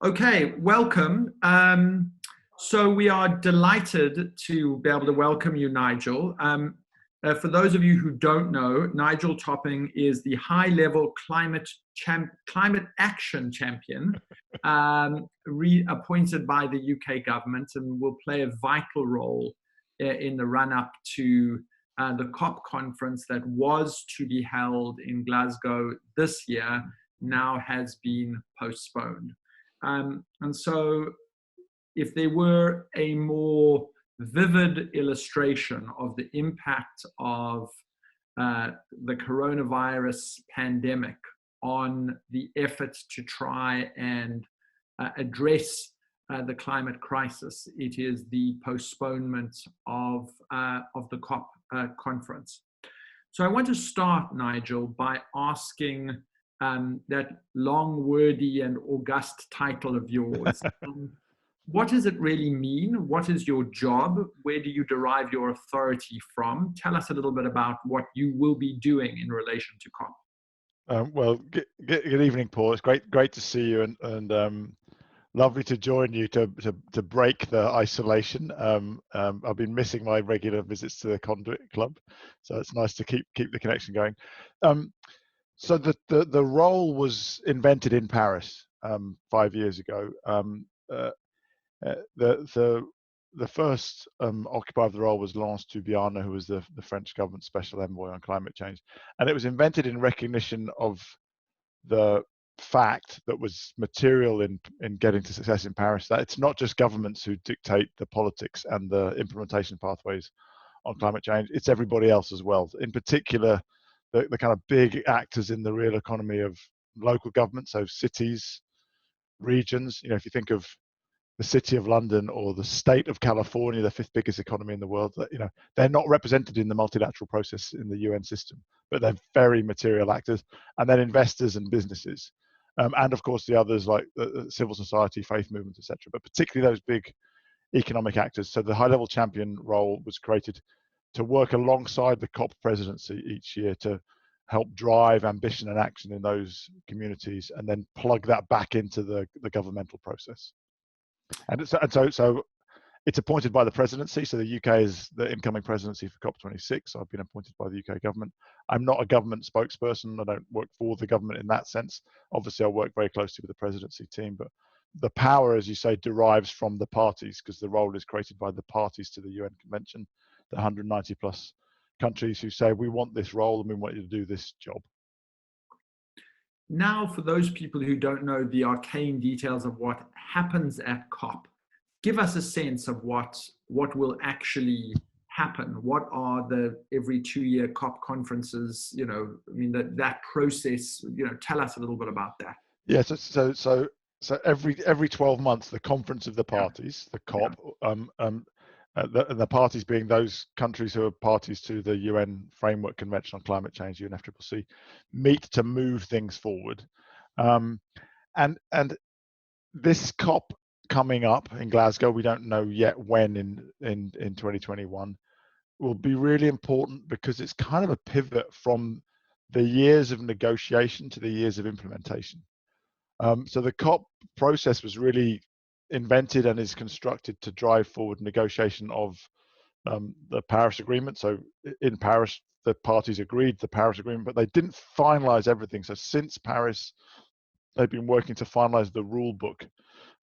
Okay, welcome. So we are delighted to be able to welcome you, Nigel. For those of you who don't know, Nigel Topping is the high-level climate action champion, appointed by the UK government, and will play a vital role in the run-up to the COP conference that was to be held in Glasgow this year, now has been postponed. And so if there were a more vivid illustration of the impact of the coronavirus pandemic on the efforts to try and address the climate crisis, it is the postponement of the COP conference. So I want to start, Nigel, by asking that long, wordy, and august title of yours. What does it really mean? What is your job? Where do you derive your authority from? Tell us a little bit about what you will be doing in relation to COP. Well, good evening, Paul. It's great to see you, and lovely to join you to break the isolation. I've been missing my regular visits to the Conduit Club, so it's nice to keep the connection going. So the role was invented in Paris 5 years ago. The first occupier of the role was Laurence Toubiana, who was the French government special envoy on climate change, and it was invented in recognition of the fact that was material in getting to success in Paris, that it's not just governments who dictate the politics and the implementation pathways on climate change, it's everybody else as well. In particular, the kind of big actors in the real economy of local government, so cities, regions. If you think of the city of London or the state of California, the fifth biggest economy in the world, they're not represented in the multilateral process in the UN system, but they're very material actors. And then investors and businesses, and of course the others like the civil society, faith movements, etc. But particularly those big economic actors. So the high-level champion role was created to work alongside the COP presidency each year to help drive ambition and action in those communities, and then plug that back into the governmental process. And so it's appointed by the presidency. So the UK is the incoming presidency for COP26. I've been appointed by the UK government. I'm not a government spokesperson. I don't work for the government in that sense. Obviously, I work very closely with the presidency team, but the power, as you say, derives from the parties, because the role is created by the parties to the UN Convention, the 190 plus countries who say, we want this role and we want you to do this job. Now, for those people who don't know the arcane details of what happens at COP, give us a sense of what will actually happen. What are the every 2-year COP conferences? That process. Tell us a little bit about that. Yeah. So every 12 months, the Conference of the Parties, the COP, the parties being those countries who are parties to the UN Framework Convention on Climate Change, UNFCCC, meet to move things forward. And this COP coming up in Glasgow, we don't know yet when in 2021, will be really important because it's kind of a pivot from the years of negotiation to the years of implementation. So the COP process was really invented and is constructed to drive forward negotiation of the Paris Agreement. So in Paris, the parties agreed the Paris Agreement, but they didn't finalize everything. So since Paris, they've been working to finalize the rule book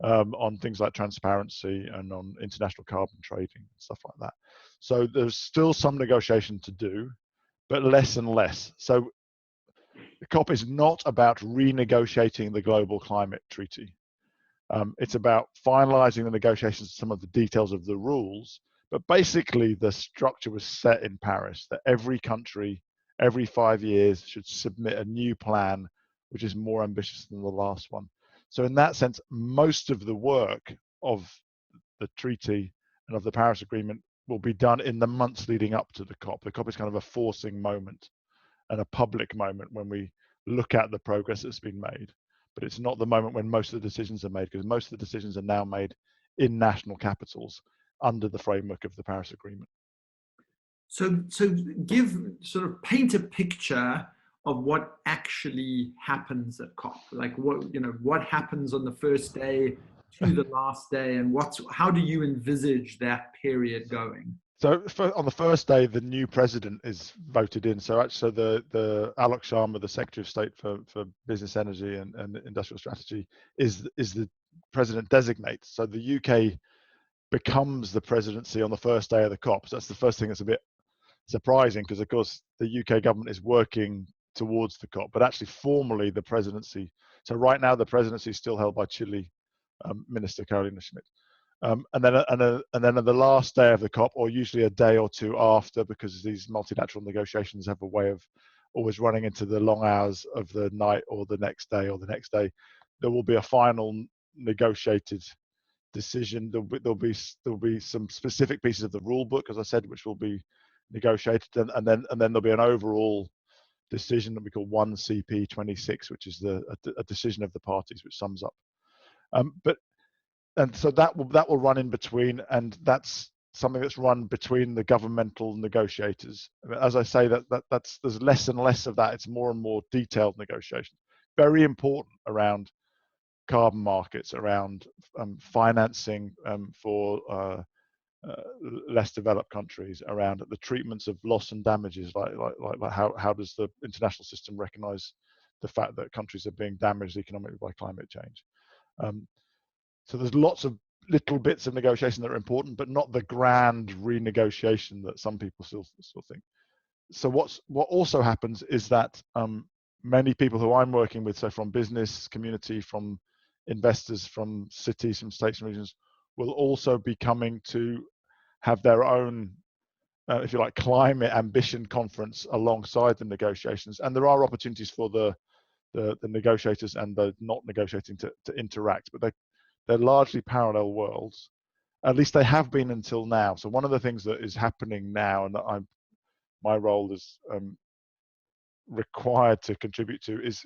on things like transparency and on international carbon trading and stuff like that. So there's still some negotiation to do, but less and less. So the COP is not about renegotiating the global climate treaty. It's about finalizing the negotiations, some of the details of the rules, but basically the structure was set in Paris that every country, every 5 years, should submit a new plan which is more ambitious than the last one. So in that sense, most of the work of the treaty and of the Paris Agreement will be done in the months leading up to the COP. The COP is kind of a forcing moment and a public moment when we look at the progress that's been made. But it's not the moment when most of the decisions are made, because most of the decisions are now made in national capitals under the framework of the Paris Agreement. So paint a picture of what actually happens at COP? Like what happens on the first day to the last day, and how do you envisage that period going? So on the first day, the new president is voted in. So actually, the Alok Sharma, the Secretary of State for Business, Energy and Industrial Strategy, is the president designate. So the UK becomes the presidency on the first day of the COP. So that's the first thing that's a bit surprising, because of course the UK government is working towards the COP, but actually formally the presidency. So right now the presidency is still held by Chile Minister Carolina Schmidt. And then on the last day of the COP, or usually a day or two after, because these multilateral negotiations have a way of always running into the long hours of the night or the next day, there will be a final negotiated decision. There'll be some specific pieces of the rule book, as I said, which will be negotiated, and then there'll be an overall decision that we call 1CP26, which is a decision of the parties, which sums up. And so that will run in between, and that's something that's run between the governmental negotiators. As I say, that's there's less and less of that. It's more and more detailed negotiations. Very important around carbon markets, around financing for less developed countries, around the treatments of loss and damages, like how does the international system recognise the fact that countries are being damaged economically by climate change. So there's lots of little bits of negotiation that are important, but not the grand renegotiation that some people still think. So what also happens is that many people who I'm working with, so from business community, from investors, from cities, from states and regions, will also be coming to have their own, if you like, climate ambition conference alongside the negotiations. And there are opportunities for the negotiators and the not negotiating to interact, but they're largely parallel worlds. At least they have been until now. So one of the things that is happening now, and that my role is required to contribute to, is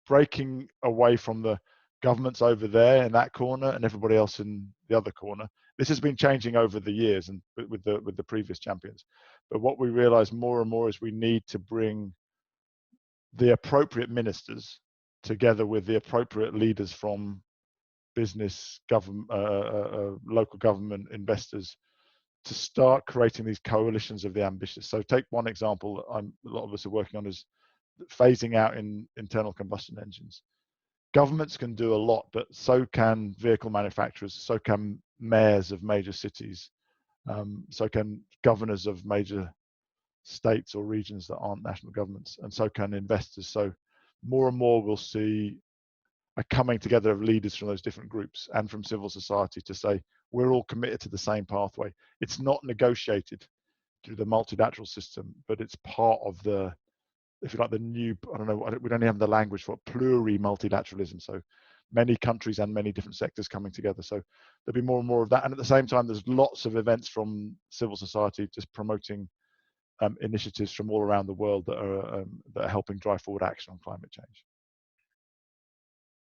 breaking away from the governments over there in that corner and everybody else in the other corner. This has been changing over the years and with the previous champions. But what we realize more and more is we need to bring the appropriate ministers together with the appropriate leaders from business, government, local government, investors, to start creating these coalitions of the ambitious. So take one example that a lot of us are working on, is phasing out in internal combustion engines. Governments can do a lot, but so can vehicle manufacturers, so can mayors of major cities, so can governors of major states or regions that aren't national governments, and so can investors. So more and more we'll see a coming together of leaders from those different groups and from civil society to say, we're all committed to the same pathway. It's not negotiated through the multilateral system, but it's part of the, if you like, the new, I don't know, we don't even have the language for it, pluri-multilateralism. So many countries and many different sectors coming together. So there'll be more and more of that. And at the same time, there's lots of events from civil society just promoting initiatives from all around the world that are helping drive forward action on climate change.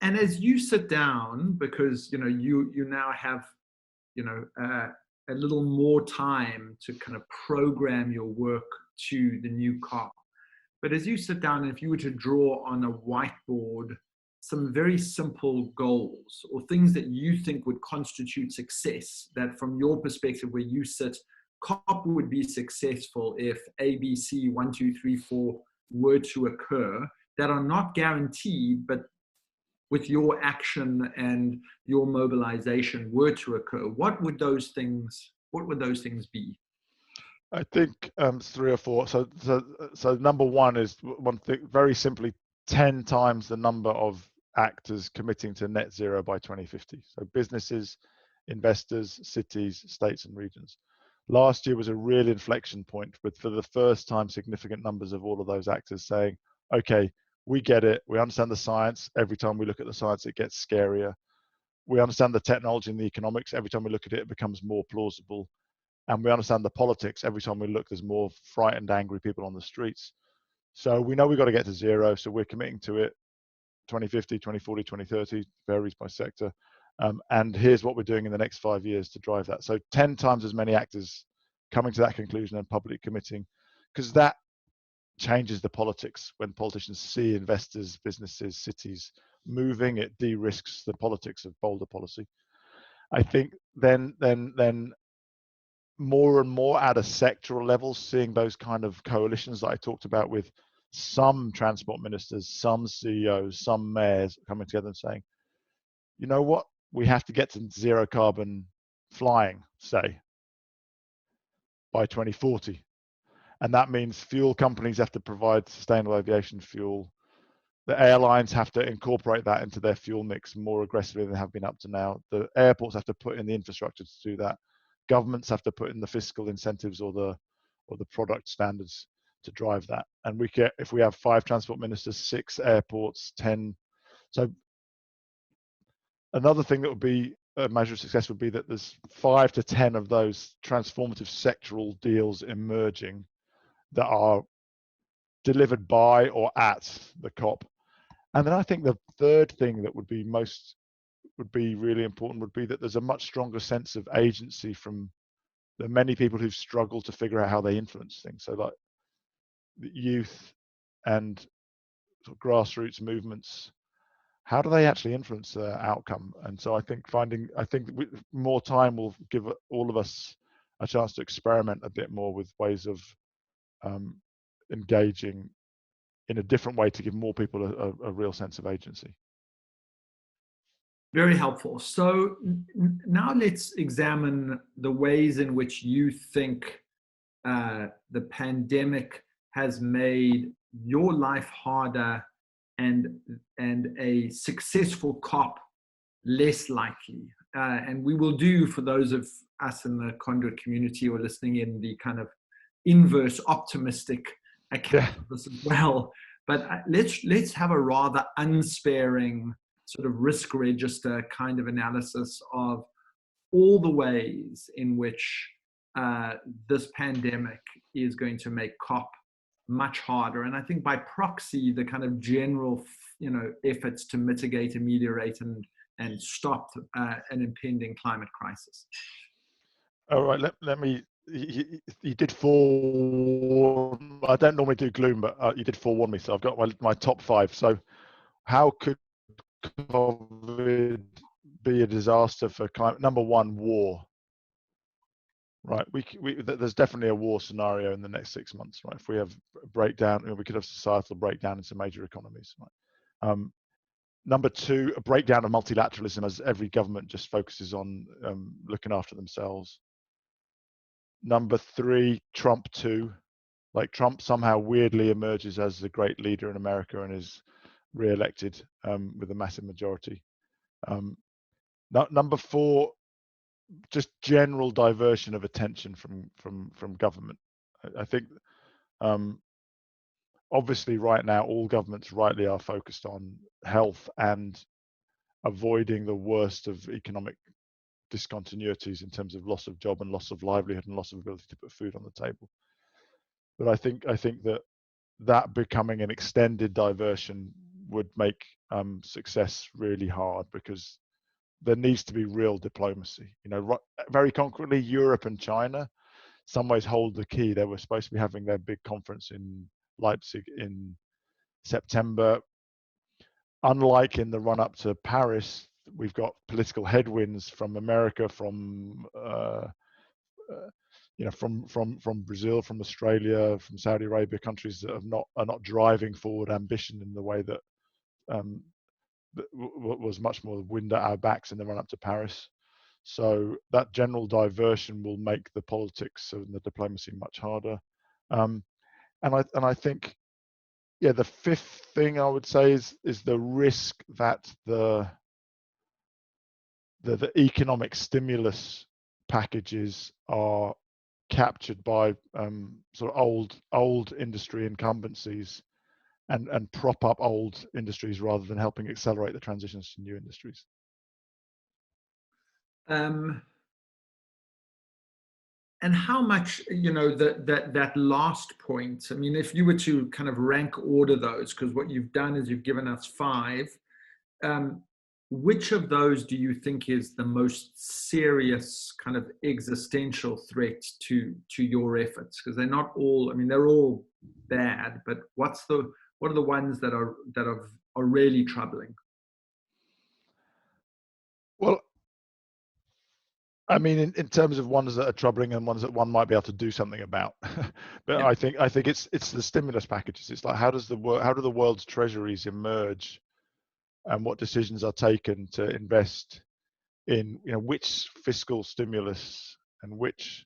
And as you sit down, because you now have a little more time to kind of program your work to the new COP. But as you sit down, and if you were to draw on a whiteboard some very simple goals or things that you think would constitute success, that from your perspective where you sit, COP would be successful if A, B, C, 1, 2, 3, 4 were to occur, that are not guaranteed, but with your action and your mobilization were to occur, what would those things be? I think 3 or 4. So number one is one thing, very simply, 10 times the number of actors committing to net zero by 2050. So businesses, investors, cities, states and regions. Last year was a real inflection point, with for the first time significant numbers of all of those actors saying, okay, we get it. We understand the science. Every time we look at the science, it gets scarier. We understand the technology and the economics. Every time we look at it, it becomes more plausible. And we understand the politics. Every time we look, there's more frightened, angry people on the streets. So we know we've got to get to zero. So we're committing to it 2050, 2040, 2030, varies by sector. And here's what we're doing in the next 5 years to drive that. So 10 times as many actors coming to that conclusion and publicly committing, because that changes the politics. When politicians see investors, businesses, cities moving, it de-risks the politics of bolder policy. I think then more and more at a sectoral level, seeing those kind of coalitions that I talked about with some transport ministers, some CEOs, some mayors coming together and saying, you know what, we have to get to zero carbon flying, say, by 2040. And that means fuel companies have to provide sustainable aviation fuel. The airlines have to incorporate that into their fuel mix more aggressively than they have been up to now. The airports have to put in the infrastructure to do that. Governments have to put in the fiscal incentives or the product standards to drive that. And we get, if we have 5 transport ministers, 6 airports, 10. So another thing that would be a measure of success would be that there's 5 to 10 of those transformative sectoral deals emerging that are delivered by or at the COP. And then I think the third thing that would be really important would be that there's a much stronger sense of agency from the many people who've struggled to figure out how they influence things. So like the youth and sort of grassroots movements, how do they actually influence the outcome? And so I think more time will give all of us a chance to experiment a bit more with ways of engaging in a different way to give more people a real sense of agency. Very helpful. So now let's examine the ways in which you think the pandemic has made your life harder and a successful COP less likely. And we will do, for those of us in the Conduit community or listening in, the kind of inverse optimistic account of this as well. But let's have a rather unsparing sort of risk register kind of analysis of all the ways in which this pandemic is going to make COP much harder. And I think by proxy, the kind of general, efforts to mitigate, ameliorate, and stop an impending climate crisis. All right, let me. You did forewarn. I don't normally do gloom, but you did forewarn me. So I've got my top 5. So, how could COVID be a disaster for climate? Number 1, war. Right, there's definitely a war scenario in the next 6 months. Right, if we have a breakdown, we could have societal breakdown in some major economies. Right. Number 2, a breakdown of multilateralism as every government just focuses on looking after themselves. Number 3, Trump 2. Like Trump somehow weirdly emerges as the great leader in America and is re-elected with a massive majority. Number 4, just general diversion of attention from government. I think obviously right now all governments rightly are focused on health and avoiding the worst of economic discontinuities in terms of loss of job and loss of livelihood and loss of ability to put food on the table. But I think that becoming an extended diversion would make success really hard, because there needs to be real diplomacy. Very concretely, Europe and China, some ways hold the key. They were supposed to be having their big conference in Leipzig in September. Unlike in the run-up to Paris, we've got political headwinds from America, from Brazil, from Australia, from Saudi Arabia, countries that are not driving forward ambition in the way that was much more wind at our backs in the run-up to Paris. So that general diversion will make the politics and the diplomacy much harder. And I think, the 5th thing I would say is the risk that the economic stimulus packages are captured by sort of old industry incumbencies and prop up old industries rather than helping accelerate the transitions to new industries. And how much, that last point, I mean, if you were to kind of rank order those, because what you've done is you've given us 5, which of those do you think is the most serious kind of existential threat to your efforts? Because they're not all, I mean, they're all bad, but what are the ones that are really troubling? Well, I mean, in terms of ones that are troubling and ones that one might be able to do something about, but Yeah. I think it's the stimulus packages. It's like how do the world's treasuries emerge, and what decisions are taken to invest in which fiscal stimulus and which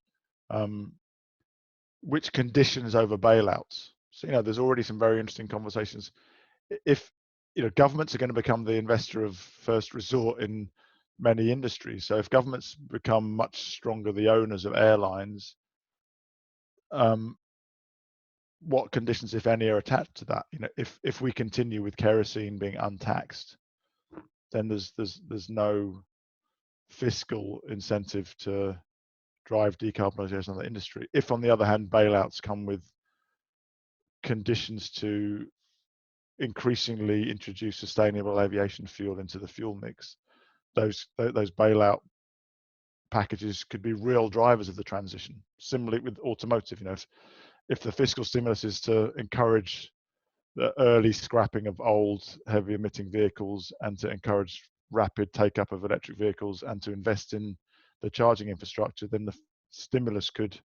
conditions over bailouts. So there's already some very interesting conversations. If governments are going to become the investor of first resort in many industries. So if governments become much stronger, the owners of airlines, what conditions, if any, are attached to that? If we continue with kerosene being untaxed, then there's no fiscal incentive to drive decarbonisation of the industry. If, on the other hand, bailouts come with conditions to increasingly introduce sustainable aviation fuel into the fuel mix, those bailout packages could be real drivers of the transition. Similarly with automotive, if the fiscal stimulus is to encourage the early scrapping of old heavy emitting vehicles and to encourage rapid take up of electric vehicles and to invest in the charging infrastructure, then the stimulus could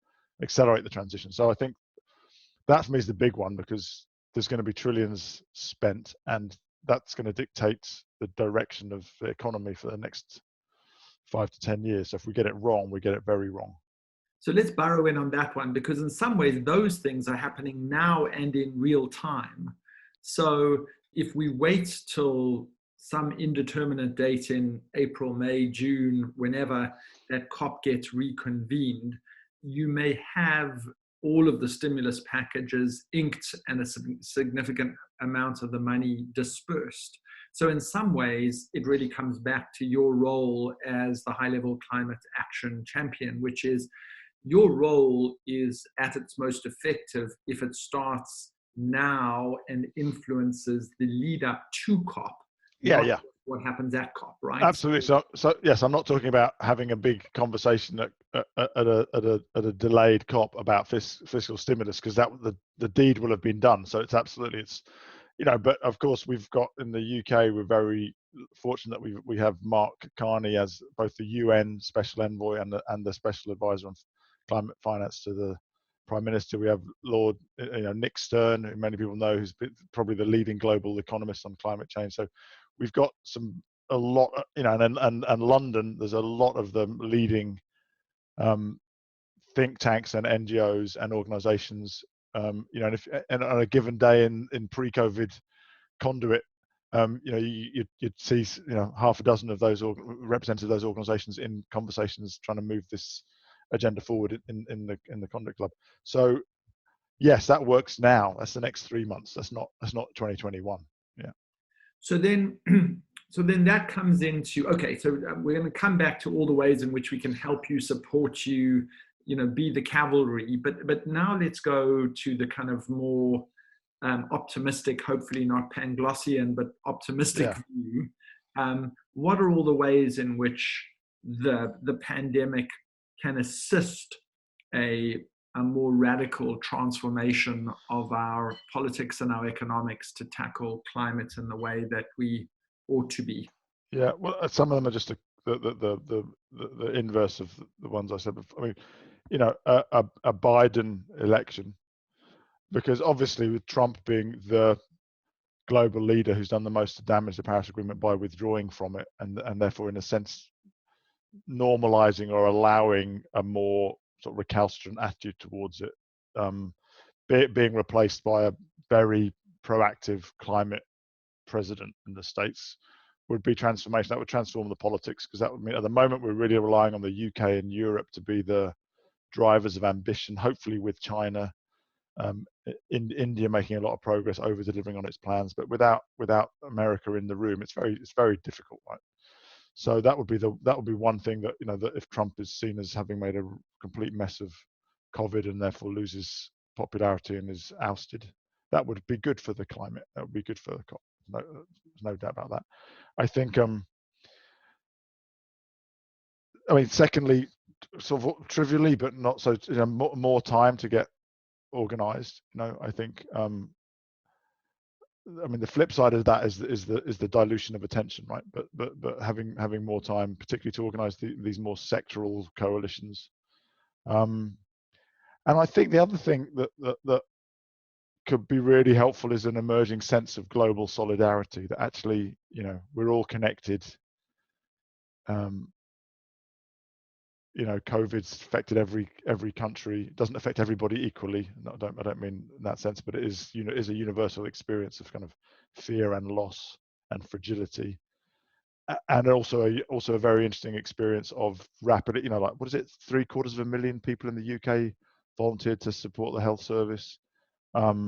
accelerate the transition. So I think that for me is the big one, because there's going to be trillions spent, and that's going to dictate the direction of the economy for the next 5 to 10 years. So if we get it wrong, we get it very wrong. So let's burrow in on that one, because in some ways those things are happening now and in real time. So if we wait till some indeterminate date in April, May, June, whenever that COP gets reconvened, you may have all of the stimulus packages inked and a significant amount of the money dispersed. So in some ways, it really comes back to your role as the high-level climate action champion, which is your role is at its most effective if it starts now and influences the lead up to COP, not Yeah. what happens at COP, right? Absolutely. So yes, I'm not talking about having a big conversation at a delayed COP about fiscal stimulus, because the deed will have been done. So it's but of course we've got in the UK, we're very fortunate that we have Mark Carney as both the UN special envoy and the special advisor on climate finance to the Prime Minister. We have Lord Nick Stern, who many people know, who's probably the leading global economist on climate change. So we've got a lot, and London, there's a lot of the leading think tanks and NGOs and organisations. And on a given day in pre-COVID Conduit, you'd see half a dozen of those representatives of those organisations in conversations trying to move this agenda forward in the Conduit Club. So yes, that works now. That's the next 3 months. That's not 2021. Yeah. So then, that comes into, okay, so we're going to come back to all the ways in which we can help you, support you, be the cavalry. But now let's go to the kind of more optimistic, hopefully not Panglossian, but optimistic view. What are all the ways in which the pandemic can assist a more radical transformation of our politics and our economics to tackle climate in the way that we ought to be? Yeah, well, some of them are just the inverse of the ones I said before. I mean, a Biden election, because obviously with Trump being the global leader who's done the most to damage the Paris Agreement by withdrawing from it, and therefore in a sense normalizing or allowing a more sort of recalcitrant attitude towards it, being replaced by a very proactive climate president in the States would be transformation. That would transform the politics, because that would mean at the moment we're really relying on the UK and Europe to be the drivers of ambition, hopefully with China, in India making a lot of progress, over delivering on its plans, but without America in the room, it's very difficult, right? So that would be one thing that that if Trump is seen as having made a complete mess of COVID and therefore loses popularity and is ousted, that would be good for the climate. That would be good for the COP. There's no doubt about that. I think I mean, secondly, sort of trivially, but not so, more time to get organized. I think. I mean, the flip side of that is the dilution of attention, right? But having more time, particularly to organise these more sectoral coalitions. And I think the other thing that could be really helpful is an emerging sense of global solidarity. That actually, we're all connected. COVID's affected every country. It doesn't affect everybody equally. I don't mean in that sense, but it is is a universal experience of kind of fear and loss and fragility, and also a very interesting experience of rapid. Like, what is it? 750,000 people in the UK volunteered to support the health service. Our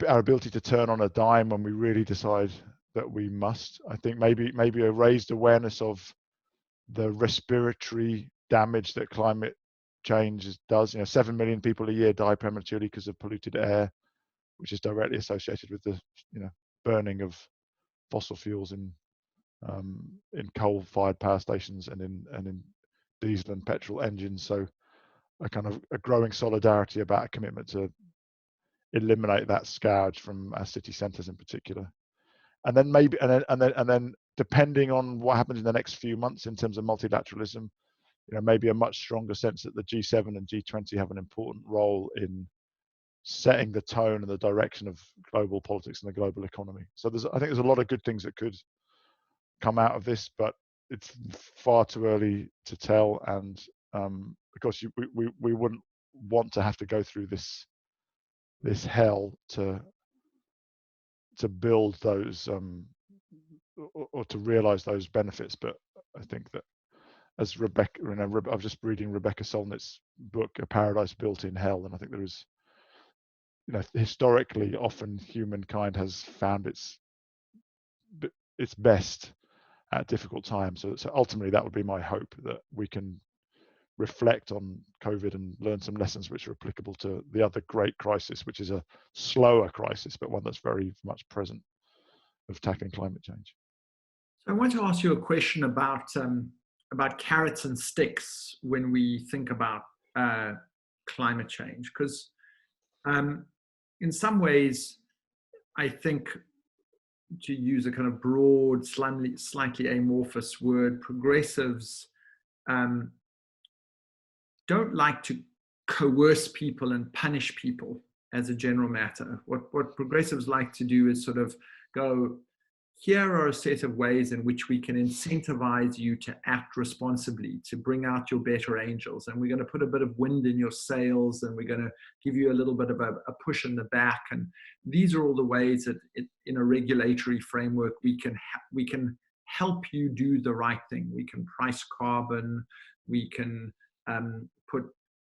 ability to turn on a dime when we really decide that we must. I think maybe a raised awareness of the respiratory damage that climate change does. 7 million people a year die prematurely because of polluted air, which is directly associated with the burning of fossil fuels in coal-fired power stations and in diesel and petrol engines. So a growing solidarity about a commitment to eliminate that scourge from our city centres in particular. And then and then depending on what happens in the next few months in terms of multilateralism, maybe a much stronger sense that the G7 and G20 have an important role in setting the tone and the direction of global politics and the global economy. So I think there's a lot of good things that could come out of this, but it's far too early to tell. And of course, we wouldn't want to have to go through this hell to build those or to realize those benefits. But I think that, as Rebecca, I'm just reading Rebecca Solnit's book, A Paradise Built in Hell, and I think there is, historically, often humankind has found its best at difficult times. So ultimately, that would be my hope, that we can reflect on COVID and learn some lessons which are applicable to the other great crisis, which is a slower crisis, but one that's very much present, of tackling climate change. So I want to ask you a question about carrots and sticks when we think about climate change, because in some ways, I think, to use a kind of broad, slightly amorphous word, progressives don't like to coerce people and punish people as a general matter. What progressives like to do is sort of go, here are a set of ways in which we can incentivize you to act responsibly, to bring out your better angels. And we're going to put a bit of wind in your sails, and we're going to give you a little bit of a push in the back. And these are all the ways that in a regulatory framework, we can help you do the right thing. We can price carbon. We can put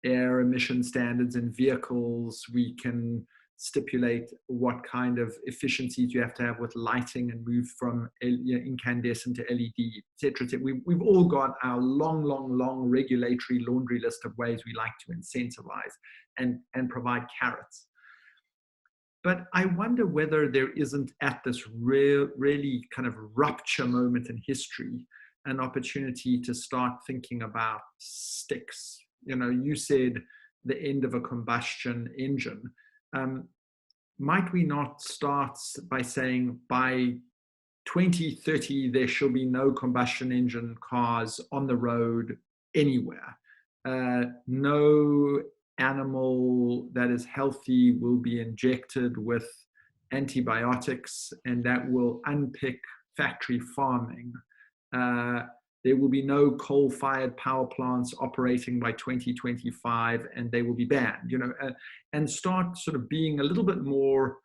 air emission standards in vehicles. We can stipulate what kind of efficiencies you have to have with lighting and move from incandescent to LED, etc. We've all got our long regulatory laundry list of ways we like to incentivize and provide carrots. But I wonder whether there isn't, at this really kind of rupture moment in history, an opportunity to start thinking about sticks. You said the end of a combustion engine. Might we not start by saying by 2030 there shall be no combustion engine cars on the road anywhere? No animal that is healthy will be injected with antibiotics, and that will unpick factory farming. There will be no coal-fired power plants operating by 2025, and they will be banned, and start sort of being a little bit more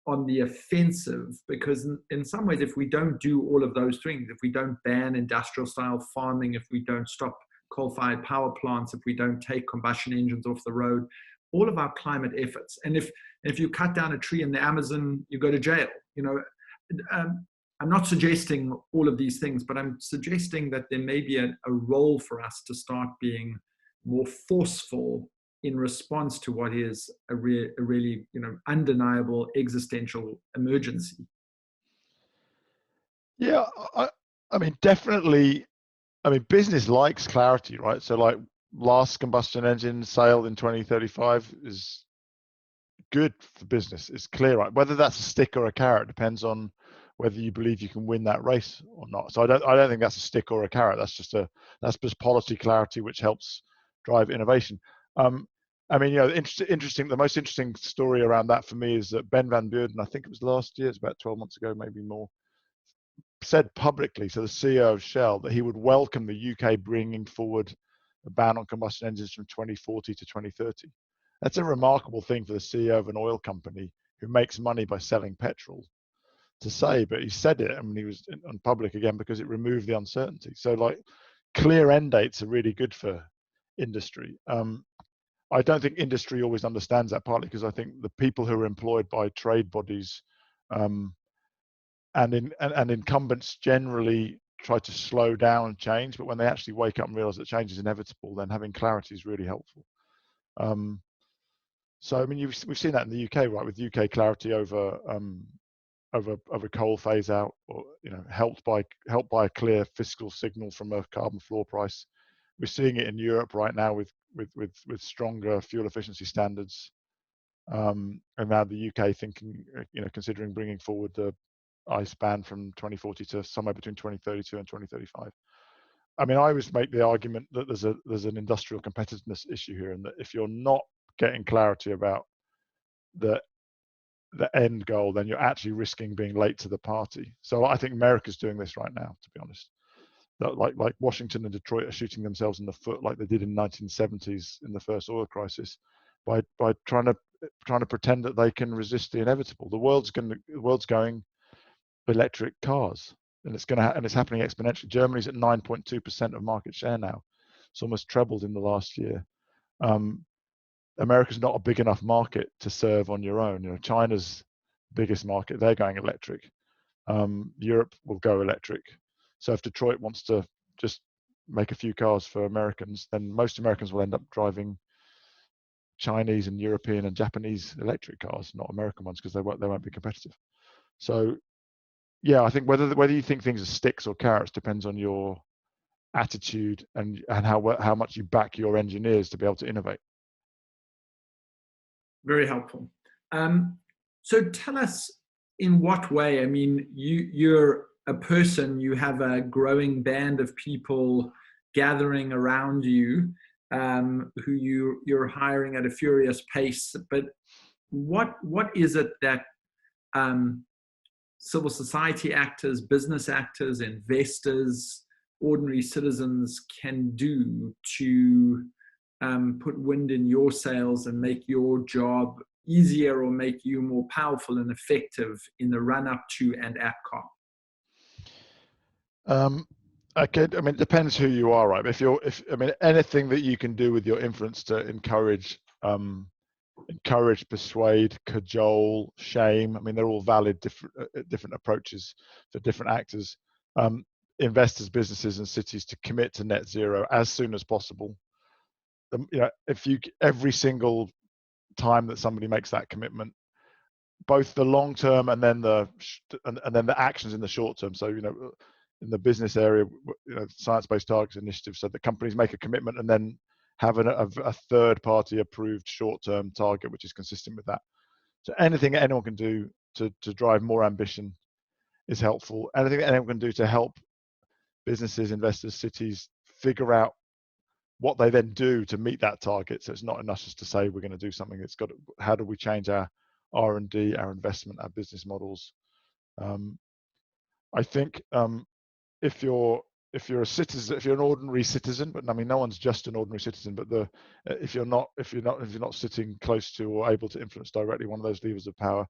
on the offensive, because in some ways, if we don't do all of those things, if we don't ban industrial-style farming, if we don't stop coal-fired power plants, if we don't take combustion engines off the road, all of our climate efforts, and if you cut down a tree in the Amazon, you go to jail, I'm not suggesting all of these things, but I'm suggesting that there may be a role for us to start being more forceful in response to what is a really undeniable existential emergency. Yeah, I mean, definitely I mean, business likes clarity, right? So like last combustion engine sale in 2035 is good for business. It's clear, right? Whether that's a stick or a carrot depends on whether you believe you can win that race or not. So I don't think that's a stick or a carrot. That's just policy clarity which helps drive innovation. I mean, interesting. The most interesting story around that for me is that Ben van Beurden, I think it was last year, it's about 12 months ago, maybe more, said publicly, so the CEO of Shell, that he would welcome the UK bringing forward a ban on combustion engines from 2040 to 2030. That's a remarkable thing for the CEO of an oil company who makes money by selling petrol to say, but he said it, and he was on public again because it removed the uncertainty. So like clear end dates are really good for industry. I don't think industry always understands that, partly because I think the people who are employed by trade bodies and incumbents generally try to slow down change, but when they actually wake up and realize that change is inevitable, then having clarity is really helpful. So I mean, we've seen that in the UK, right, with UK clarity over coal phase out, or helped by a clear fiscal signal from a carbon floor price. We're seeing it in Europe right now with stronger fuel efficiency standards, and now the UK thinking, considering bringing forward the ICE ban from 2040 to somewhere between 2032 and 2035. I mean, I always make the argument that there's an industrial competitiveness issue here, and that if you're not getting clarity about the end goal, then you're actually risking being late to the party. So I think America's doing this right now, to be honest. That like Washington and Detroit are shooting themselves in the foot like they did in the 1970s in the first oil crisis by trying to pretend that they can resist the inevitable. The world's going electric cars, and it's happening exponentially. Germany's at 9.2% of market share now. It's almost trebled in the last year. America's not a big enough market to serve on your own. China's biggest market, they're going electric. Europe will go electric. So if Detroit wants to just make a few cars for Americans, then most Americans will end up driving Chinese and European and Japanese electric cars, not American ones, because they won't be competitive. So yeah, I think whether you think things are sticks or carrots depends on your attitude and how much you back your engineers to be able to innovate. Very helpful. So tell us, in what way? I mean, you're a person, you have a growing band of people gathering around you, who you're hiring at a furious pace. But what is it that civil society actors, business actors, investors, ordinary citizens can do to put wind in your sails and make your job easier, or make you more powerful and effective in the run up to and at COP? Okay, I mean, it depends who you are, right? I mean, anything that you can do with your influence to encourage, persuade, cajole, shame. I mean, they're all valid different approaches for different actors. Investors, businesses, and cities to commit to net zero as soon as possible. Every single time that somebody makes that commitment, both the long term and then the actions in the short term. So in the business area, science-based targets initiative, so the companies make a commitment and then have a third party approved short-term target which is consistent with that. So anything anyone can do to drive more ambition is helpful. Anything that anyone can do to help businesses, investors, cities figure out what they then do to meet that target. So it's not enough just to say we're going to do something. It's got how do we change our R&D, our investment, our business models. I think if you're a citizen, if you're an ordinary citizen, but I mean no one's just an ordinary citizen, but if you're not sitting close to or able to influence directly one of those levers of power,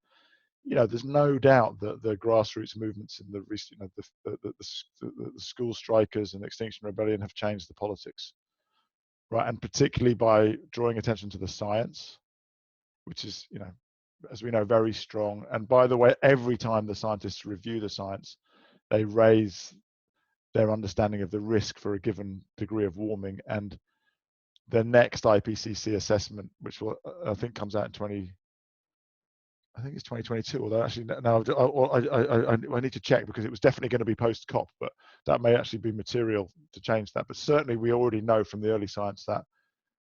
there's no doubt that the grassroots movements in the recent, the school strikers and Extinction Rebellion have changed the politics. Right, and particularly by drawing attention to the science, which is, as we know, very strong. And by the way, every time the scientists review the science, they raise their understanding of the risk for a given degree of warming. And the next IPCC assessment, which I think comes out in I think it's 2022, although actually now I need to check, because it was definitely going to be post-COP, but that may actually be material to change that. But certainly we already know from the early science that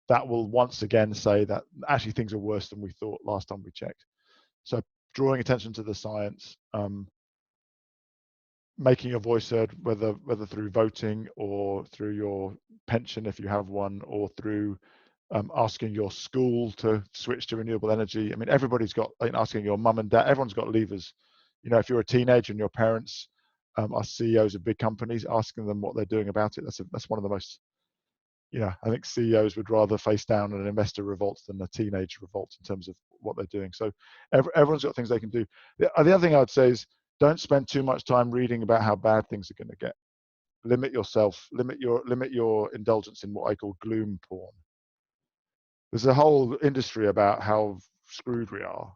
that will once again say that actually things are worse than we thought last time we checked. So drawing attention to the science, making your voice heard, whether through voting or through your pension if you have one, or through asking your school to switch to renewable energy. I mean, everybody's got, asking your mum and dad, everyone's got levers. You know, if you're a teenager and your parents are CEOs of big companies, asking them what they're doing about it, that's one of the most, I think CEOs would rather face down an investor revolt than a teenage revolt in terms of what they're doing. So everyone's got things they can do. The other thing I would say is, don't spend too much time reading about how bad things are going to get. Limit yourself, limit your indulgence in what I call gloom porn. There's a whole industry about how screwed we are,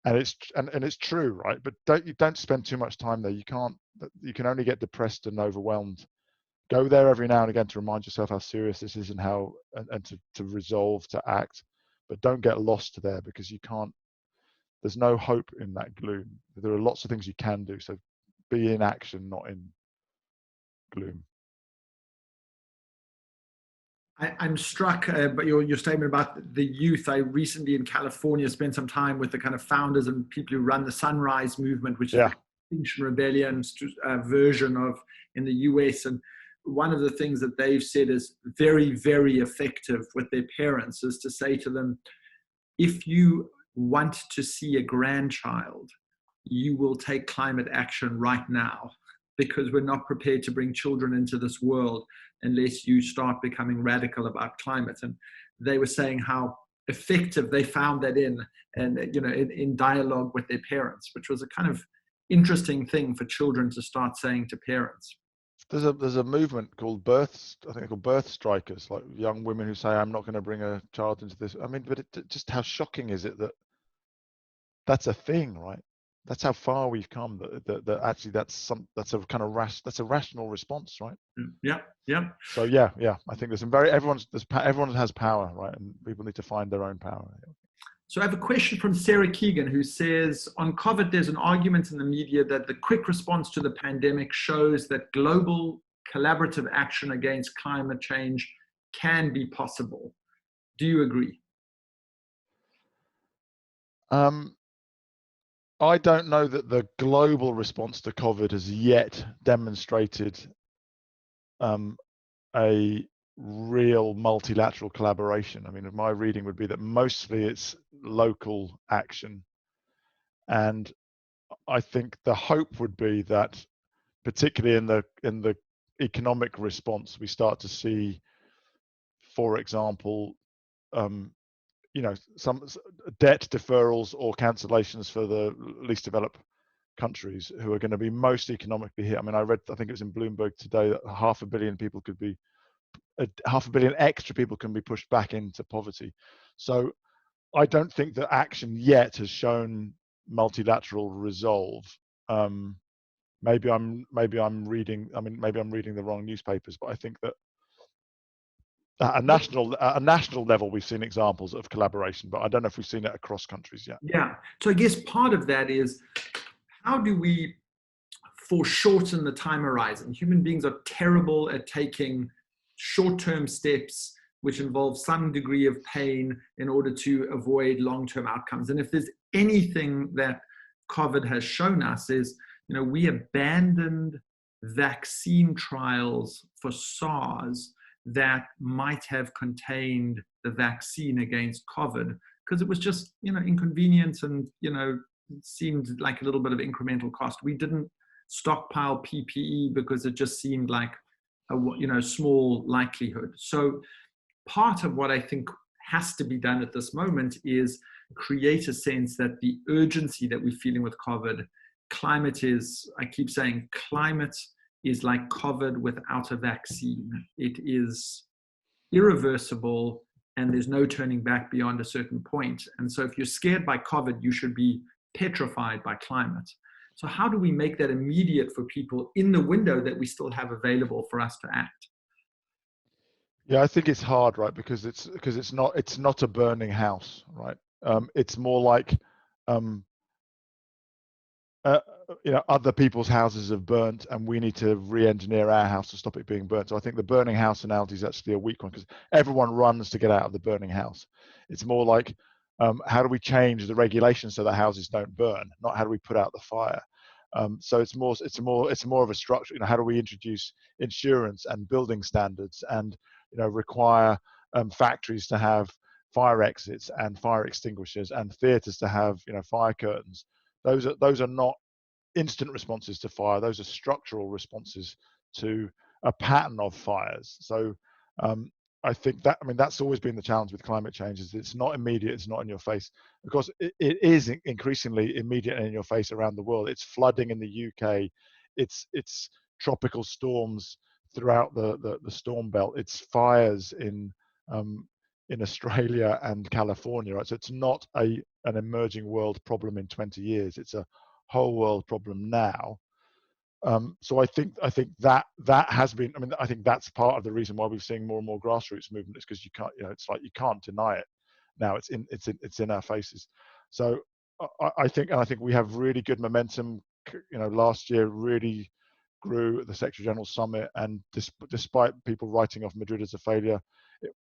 and it's true, right? But don't spend too much time there. You can only get depressed and overwhelmed. Go there every now and again to remind yourself how serious this is, and to resolve, to act, but don't get lost there, because you can't. There's no hope in that gloom. There are lots of things you can do. So be in action, not in gloom. I'm struck by your statement about the youth. I recently in California spent some time with the kind of founders and people who run the Sunrise Movement, which is the Extinction Rebellion version of in the US. And one of the things that they've said is very, very effective with their parents is to say to them, if you want to see a grandchild, you will take climate action right now, because we're not prepared to bring children into this world unless you start becoming radical about climate. And they were saying how effective they found that in dialogue with their parents, which was a kind of interesting thing for children to start saying to parents. There's a movement called birth strikers, like young women who say, I'm not going to bring a child into this. I mean, but just how shocking is it that that's a thing, right? That's how far we've come. That actually that's a kind of rational response, right? Yeah. So yeah, I think everyone has power, right? And people need to find their own power. So I have a question from Sarah Keegan, who says, on COVID, there's an argument in the media that the quick response to the pandemic shows that global collaborative action against climate change can be possible. Do you agree? I don't know that the global response to COVID has yet demonstrated a real multilateral collaboration. I mean, my reading would be that mostly it's local action. And I think the hope would be that, particularly in the economic response, we start to see, for example, some debt deferrals or cancellations for the least developed countries who are going to be most economically hit. I mean, I think it was in Bloomberg today that 500 million people could be, 500 million extra people can be pushed back into poverty. So I don't think that action yet has shown multilateral resolve. Maybe I'm reading the wrong newspapers, but I think that at a national level, we've seen examples of collaboration, but I don't know if we've seen it across countries yet. Yeah. So I guess part of that is, how do we foreshorten the time horizon? Human beings are terrible at taking short-term steps which involve some degree of pain in order to avoid long-term outcomes. And if there's anything that COVID has shown us is, we abandoned vaccine trials for SARS that might have contained the vaccine against COVID, because it was just, inconvenient and, seemed like a little bit of incremental cost. We didn't stockpile PPE because it just seemed like a small likelihood. So part of what I think has to be done at this moment is create a sense that the urgency that we're feeling with COVID, climate is like COVID without a vaccine. It is irreversible and there's no turning back beyond a certain point. And so if you're scared by COVID, you should be petrified by climate. So how do we make that immediate for people in the window that we still have available for us to act? Yeah, I think it's hard, right? Because it's not a burning house, right? It's more like uh, other people's houses have burnt and we need to re-engineer our house to stop it being burnt. So I think the burning house analogy is actually a weak one, because everyone runs to get out of the burning house. It's more like, how do we change the regulations so that houses don't burn, not how do we put out the fire. So it's more of a structure. How do we introduce insurance and building standards, and require factories to have fire exits and fire extinguishers, and theatres to have fire curtains. Those are not instant responses to fire. Those are structural responses to a pattern of fires. So I think that's always been the challenge with climate change, is it's not immediate, it's not in your face. Of course, it is increasingly immediate and in your face around the world. It's flooding in the UK, it's tropical storms throughout the storm belt, it's fires in Australia and California, right? So it's not an emerging world problem in 20 years. It's a whole world problem now. So I think that has been. I think that's part of the reason why we're seeing more and more grassroots movement, is because you can't. It's like you can't deny it now. It's in our faces. So I think we have really good momentum. Last year really grew at the Secretary General Summit, and despite people writing off Madrid as a failure,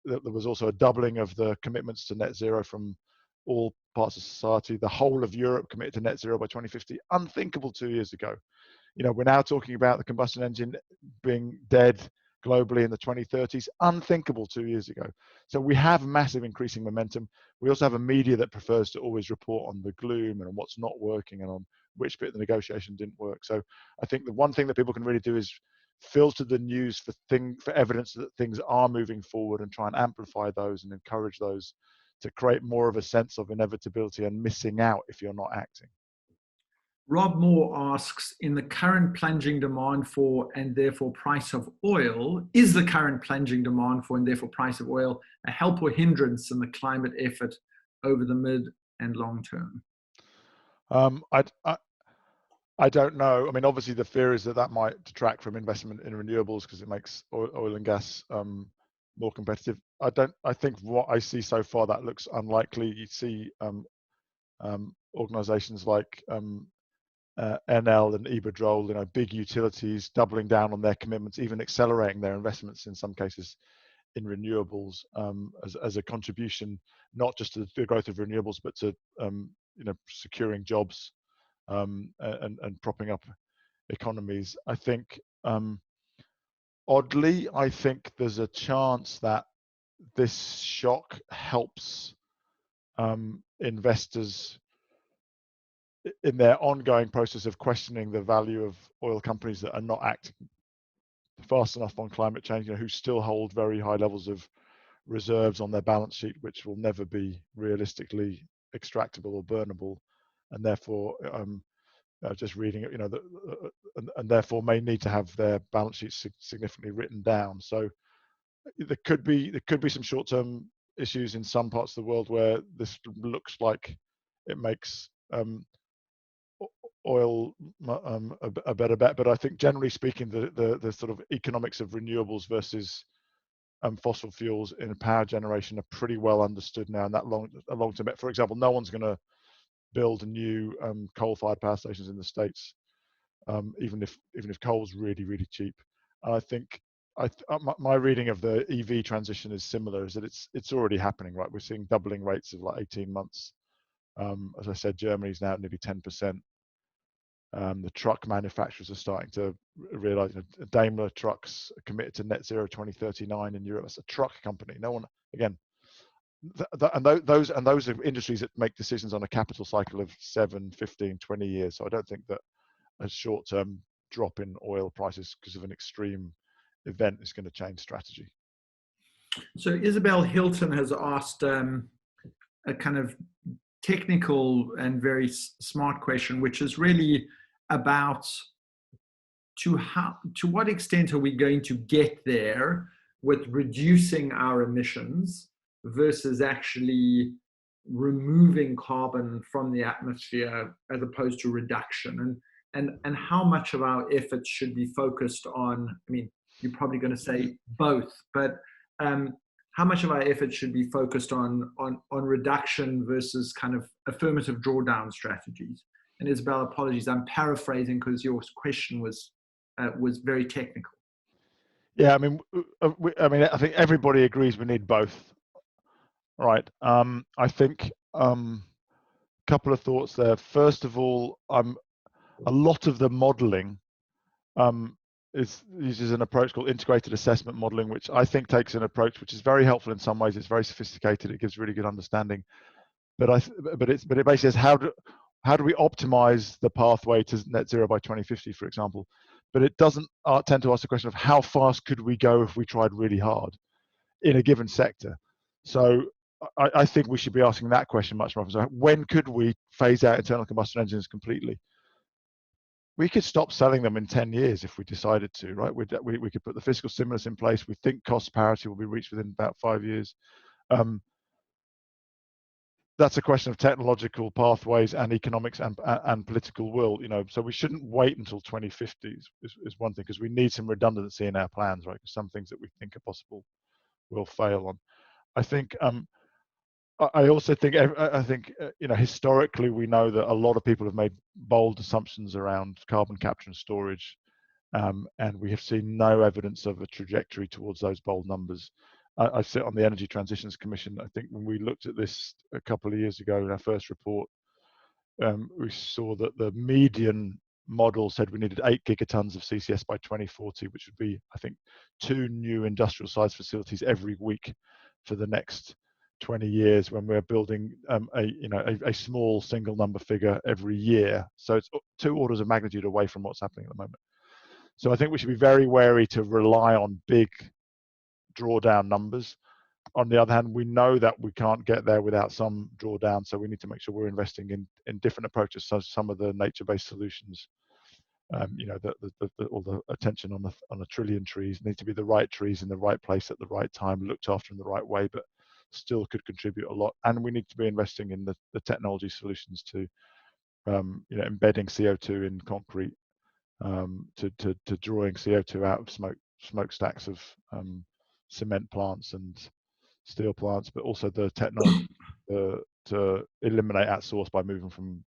there was also a doubling of the commitments to net zero from all parts of society. The whole of Europe committed to net zero by 2050. Unthinkable 2 years ago. We're now talking about the combustion engine being dead globally in the 2030s. Unthinkable 2 years ago. So we have massive increasing momentum. We also have a media that prefers to always report on the gloom and on what's not working and on which bit of the negotiation didn't work. So I think the one thing that people can really do is filter the news for evidence that things are moving forward, and try and amplify those and encourage those to create more of a sense of inevitability and missing out if you're not acting. Rob Moore asks, in the current plunging demand for and therefore price of oil, is the current plunging demand for and therefore price of oil a help or hindrance in the climate effort over the mid and long term? I don't know. Obviously the fear is that might detract from investment in renewables, because it makes oil and gas more competitive. I think what I see so far, that looks unlikely. You see organizations like NL and Iberdrola, big utilities, doubling down on their commitments, even accelerating their investments in some cases in renewables, as a contribution, not just to the growth of renewables, but to securing jobs and propping up economies. I think oddly, I think there's a chance that this shock helps investors in their ongoing process of questioning the value of oil companies that are not acting fast enough on climate change, who still hold very high levels of reserves on their balance sheet, which will never be realistically extractable or burnable, and therefore just reading it, and therefore may need to have their balance sheets significantly written down. So there could be some short-term issues in some parts of the world where this looks like it makes oil a better bet. But I think generally speaking, the sort of economics of renewables versus fossil fuels in power generation are pretty well understood now. And that long-term bet, for example, no one's going to build new coal-fired power stations in the States, even if coal's really, really cheap. And I think my reading of the EV transition is similar, is that it's already happening, right? We're seeing doubling rates of like 18 months. As I said, Germany's now at nearly 10%. The truck manufacturers are starting to realize, Daimler Trucks are committed to net zero 2039 in Europe. It's a truck company. No one, again, those are industries that make decisions on a capital cycle of 7, 15, 20 years. So I don't think that a short-term drop in oil prices because of an extreme event is going to change strategy. So Isabel Hilton has asked a kind of technical and very smart question, which is really about to what extent are we going to get there with reducing our emissions versus actually removing carbon from the atmosphere as opposed to reduction, and how much of our efforts should be focused on, you're probably going to say both, but how much of our effort should be focused on reduction versus kind of affirmative drawdown strategies? And Isabel, apologies, I'm paraphrasing because your question was very technical. Yeah, I mean, I think everybody agrees we need both, right? I think couple of thoughts there. First of all, a lot of the modelling uses an approach called integrated assessment modelling, which I think takes an approach which is very helpful in some ways. It's very sophisticated. It gives really good understanding. But it basically says how do we optimize the pathway to net zero by 2050, for example. But it doesn't tend to ask the question of how fast could we go if we tried really hard in a given sector. So I think we should be asking that question much more. So when could we phase out internal combustion engines completely? We could stop selling them in 10 years if we decided to, right? We could put the fiscal stimulus in place. We think cost parity will be reached within about 5 years. That's a question of technological pathways and economics and political will, so we shouldn't wait until 2050 is one thing, because we need some redundancy in our plans, right? Because some things that we think are possible will fail on. I think I also think historically we know that a lot of people have made bold assumptions around carbon capture and storage, and we have seen no evidence of a trajectory towards those bold numbers. I sit on the Energy Transitions Commission. I think when we looked at this a couple of years ago in our first report, we saw that the median model said we needed 8 gigatons of CCS by 2040, which would be, I think, 2 new industrial size facilities every week for the next 20 years, when we're building a small single number figure every year. So it's 2 orders of magnitude away from what's happening at the moment. So I think we should be very wary to rely on big drawdown numbers. On the other hand, we know that we can't get there without some drawdown, so we need to make sure we're investing in different approaches. So some of the nature-based solutions, all the attention on the trillion trees need to be the right trees in the right place at the right time, looked after in the right way, but still could contribute a lot. And we need to be investing in the technology solutions to, embedding CO2 in concrete, to drawing CO2 out of smokestacks of cement plants and steel plants, but also the technology to eliminate at source by moving from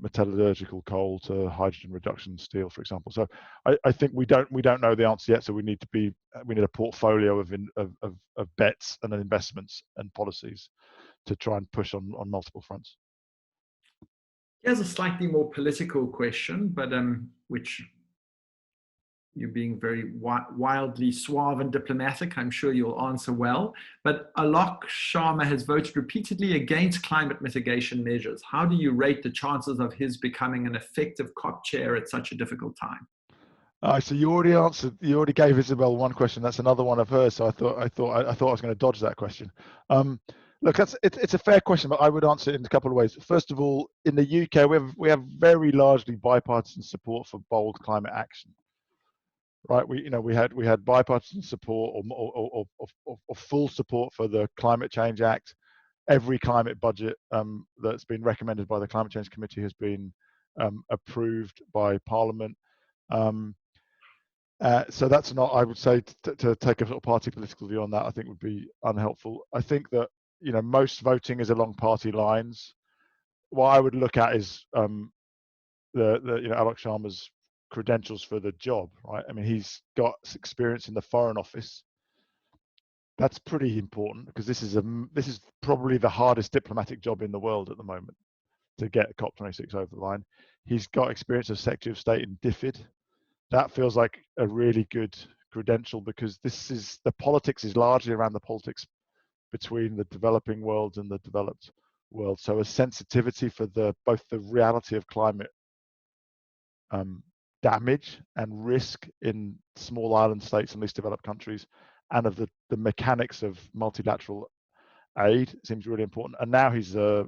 metallurgical coal to hydrogen reduction steel, for example. So I think we don't know the answer yet. So we need a portfolio of bets and investments and policies to try and push on multiple fronts. Here's a slightly more political question, but which, you being very wildly suave and diplomatic, I'm sure you'll answer well. But Alok Sharma has voted repeatedly against climate mitigation measures. How do you rate the chances of his becoming an effective COP chair at such a difficult time? So you already gave Isabel one question. That's another one of hers. So I thought I was going to dodge that question. Look, it's a fair question, but I would answer it in a couple of ways. First of all, in the UK, we have very largely bipartisan support for bold climate action. Right, we had bipartisan support or full support for the Climate Change Act. Every climate budget that's been recommended by the Climate Change Committee has been approved by Parliament. So that's not, I would say, to take a sort of party political view on that, I think would be unhelpful. I think that most voting is along party lines. What I would look at is Alok Sharma's credentials for the job, right? I mean, he's got experience in the Foreign Office. That's pretty important, because this is probably the hardest diplomatic job in the world at the moment, to get COP26 over the line. He's got experience as Secretary of State in DFID. That feels like a really good credential, because the politics is largely around the politics between the developing world and the developed world. So a sensitivity for both the reality of climate damage and risk in small island states and least developed countries, and of the mechanics of multilateral aid seems really important. And now he's the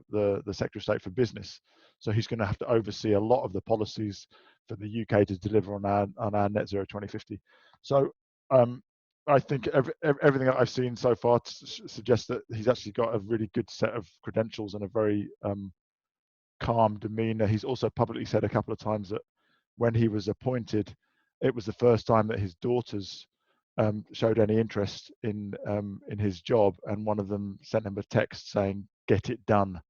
Secretary of State for Business, so he's going to have to oversee a lot of the policies for the UK to deliver on our net zero 2050. So I think everything that I've seen so far suggests that he's actually got a really good set of credentials and a very calm demeanor. He's also publicly said a couple of times that when he was appointed, it was the first time that his daughters showed any interest in his job, and one of them sent him a text saying, "Get it done."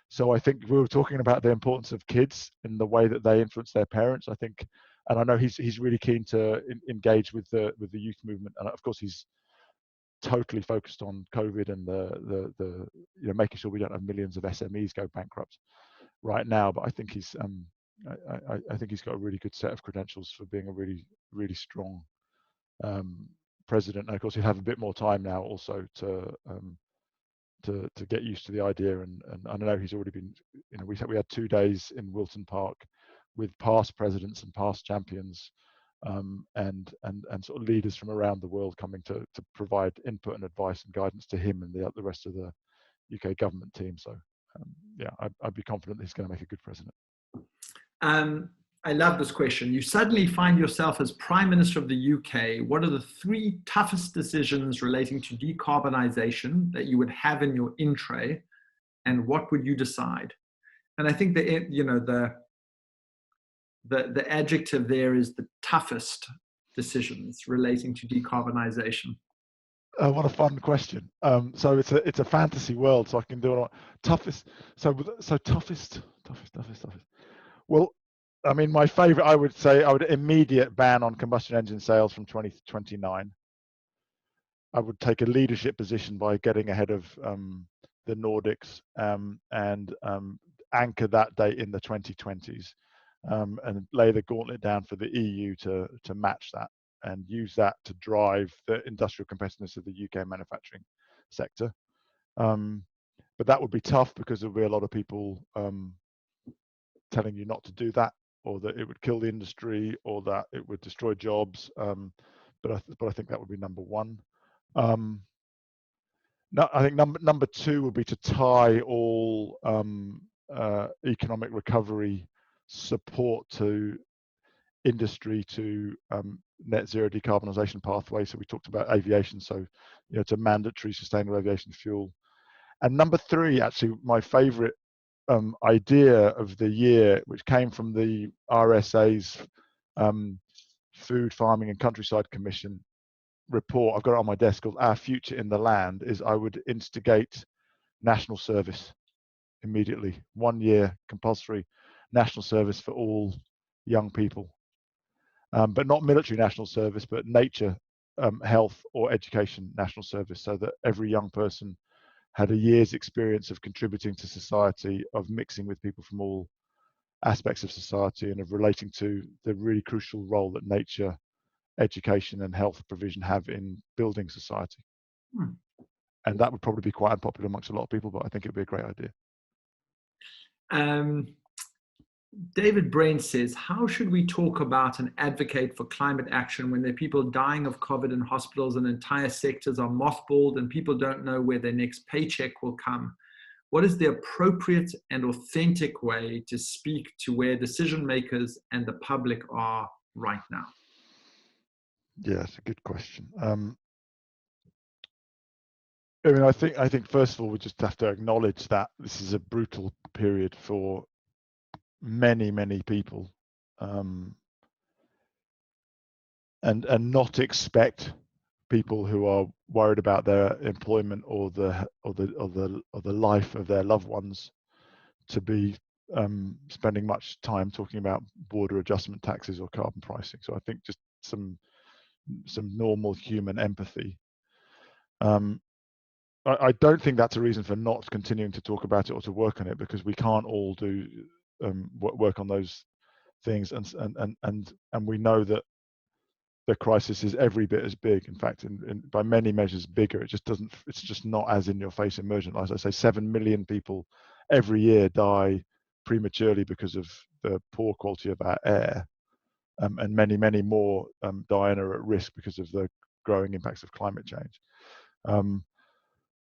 So I think we were talking about the importance of kids in the way that they influence their parents. I think, and I know he's really keen to engage with the youth movement, and of course he's totally focused on COVID and the making sure we don't have millions of SMEs go bankrupt right now. But I think I think he's got a really good set of credentials for being a really strong president. And of course he'll have a bit more time now also to get used to the idea. And I know he's already been, we had 2 days in Wilton Park with past presidents and past champions, and sort of leaders from around the world coming to provide input and advice and guidance to him and the rest of the UK government team. So I'd be confident that he's going to make a good president. I love this question. You suddenly find yourself as Prime Minister of the UK. What are the 3 toughest decisions relating to decarbonisation that you would have in your in-tray, and what would you decide? And I think the adjective there is the toughest decisions relating to decarbonisation. What a fun question. So it's a fantasy world, so I can do it. Toughest. So toughest. Well, I mean, my favorite, I would say, I would immediate ban on combustion engine sales from 2029. I would take a leadership position by getting ahead of the Nordics, and anchor that date in the 2020s, and lay the gauntlet down for the EU to match that, and use that to drive the industrial competitiveness of the UK manufacturing sector. But that would be tough because there'll be a lot of people telling you not to do that, or that it would kill the industry, or that it would destroy jobs. But I think that would be number one. No, I think number 2 would be to tie all economic recovery support to industry to net zero decarbonisation pathway. So we talked about aviation, so to mandatory sustainable aviation fuel. And number 3, actually, my favourite idea of the year, which came from the RSA's Food, Farming and Countryside Commission report, I've got it on my desk, called Our Future in the Land, is I would instigate national service immediately. 1 year compulsory national service for all young people, but not military national service, but nature, health or education national service, so that every young person had a year's experience of contributing to society, of mixing with people from all aspects of society, and of relating to the really crucial role that nature, education and health provision have in building society. And that would probably be quite unpopular amongst a lot of people, but I think it would be a great idea. David Brent says, how should we talk about and advocate for climate action when there are people dying of COVID in hospitals and entire sectors are mothballed and people don't know where their next paycheck will come? What is the appropriate and authentic way to speak to where decision makers and the public are right now? Yeah, it's a good question. I mean, I think first of all, we just have to acknowledge that this is a brutal period for many people, and not expect people who are worried about their employment or the life of their loved ones to be spending much time talking about border adjustment taxes or carbon pricing. So I think just some normal human empathy. I don't think that's a reason for not continuing to talk about it or to work on it, because we can't all do work on those things, and we know that the crisis is every bit as big, in fact, by many measures bigger. It's just not as in your face emergent. As I say, 7 million people every year die prematurely because of the poor quality of our air, and many more die and are at risk because of the growing impacts of climate change.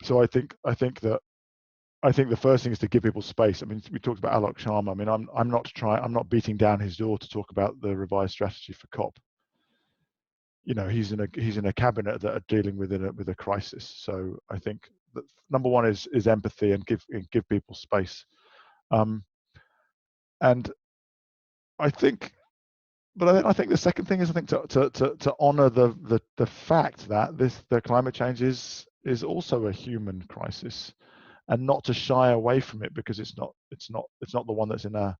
So I think the first thing is to give people space. I mean, we talked about Alok Sharma. I mean, I'm not beating down his door to talk about the revised strategy for COP. He's in a cabinet that are dealing with a crisis. So I think that number one is empathy, and give people space. And I think But I think the second thing is, I think to honour the fact that the climate change is also a human crisis, and not to shy away from it because it's not the one that's in our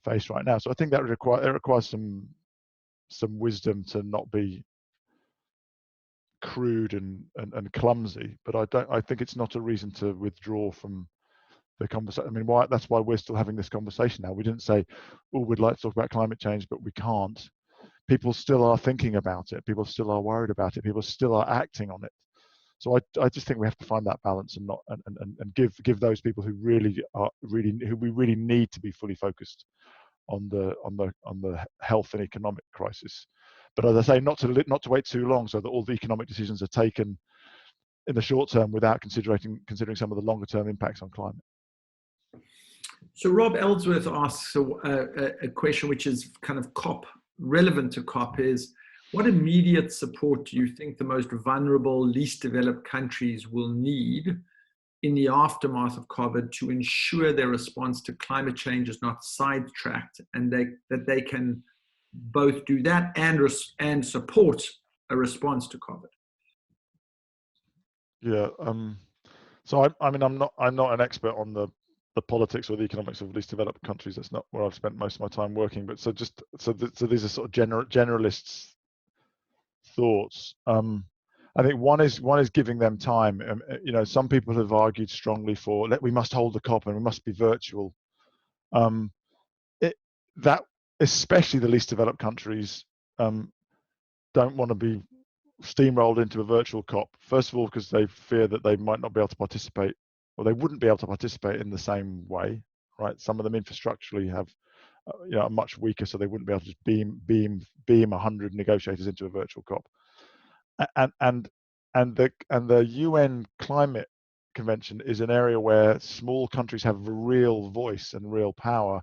face right now. So I think that requires some wisdom to not be crude and clumsy. But I think it's not a reason to withdraw from the conversation. I mean, that's why we're still having this conversation now. We didn't say, oh, we'd like to talk about climate change, but we can't. People still are thinking about it. People still are worried about it. People still are acting on it. So I just think we have to find that balance and not and give those people who who we really need to be fully focused on the health and economic crisis. But as I say, not to wait too long, so that all the economic decisions are taken in the short term without considering some of the longer term impacts on climate. So Rob Ellsworth asks a question which is kind of relevant to COP is, what immediate support do you think the most vulnerable, least developed countries will need in the aftermath of COVID to ensure their response to climate change is not sidetracked, and that they can both do that and support a response to COVID? Yeah. So I mean, I'm not an expert on the politics or the economics of least developed countries. That's not where I've spent most of my time working. But so these are sort of generalists thoughts. I think one is giving them time. You know, some people have argued strongly for we must hold the COP and we must be virtual. That especially the least developed countries don't want to be steamrolled into a virtual COP. First of all, because they fear that they might not be able to participate, or they wouldn't be able to participate in the same way. Right? Some of them infrastructurally have, are much weaker, so they wouldn't be able to just beam 100 negotiators into a virtual COP. And the UN climate convention is an area where small countries have real voice and real power,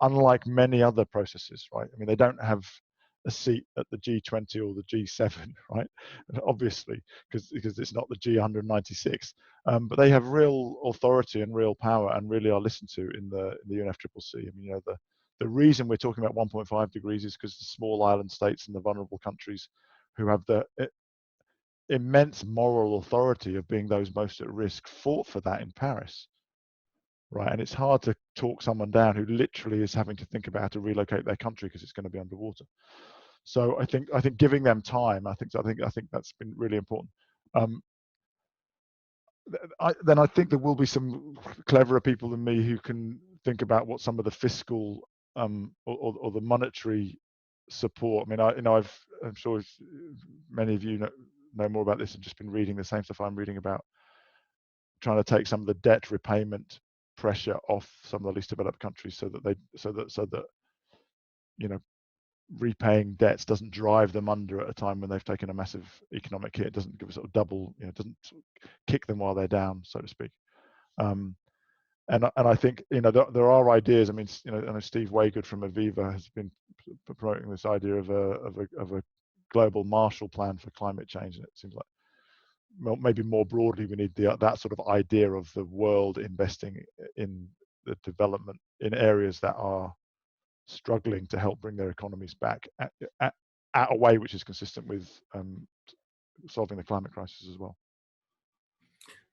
unlike many other processes, right? I mean, they don't have a seat at the G20 or the G7, right? Obviously, because it's not the G196, but they have real authority and real power, and really are listened to in the UNFCCC. I mean, the reason we're talking about 1.5 degrees is because the small island states and the vulnerable countries who have the immense moral authority of being those most at risk fought for that in Paris, right? And it's hard to talk someone down who literally is having to think about how to relocate their country because it's going to be underwater. So I think giving them time, I think that's been really important. Then I think there will be some cleverer people than me who can think about what some of the fiscal or the monetary support. I mean, I'm sure many of you know more about this and just been reading the same stuff I'm reading about, trying to take some of the debt repayment pressure off some of the least developed countries, so that repaying debts doesn't drive them under at a time when they've taken a massive economic hit. It doesn't give a sort of double, doesn't sort of kick them while they're down, so to speak. And I think there are ideas. I mean, I know Steve Waygood from Aviva has been promoting this idea of a global Marshall Plan for climate change, and it seems like maybe more broadly we need that sort of idea of the world investing in the development in areas that are struggling to help bring their economies back at a way which is consistent with solving the climate crisis as well.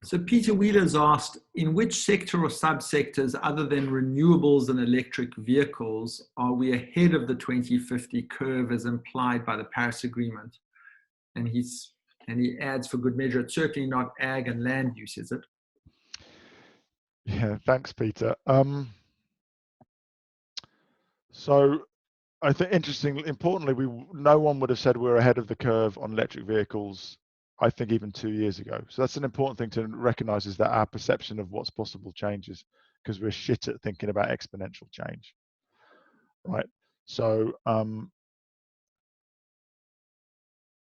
So Peter Wheeler's asked, in which sector or subsectors other than renewables and electric vehicles are we ahead of the 2050 curve as implied by the Paris Agreement? And he adds, for good measure, it's certainly not ag and land use, is it? Yeah, thanks, Peter. So I think importantly, no one would have said we're ahead of the curve on electric vehicles, I think even 2 years ago. So that's an important thing to recognize, is that our perception of what's possible changes, because we're shit at thinking about exponential change, right? So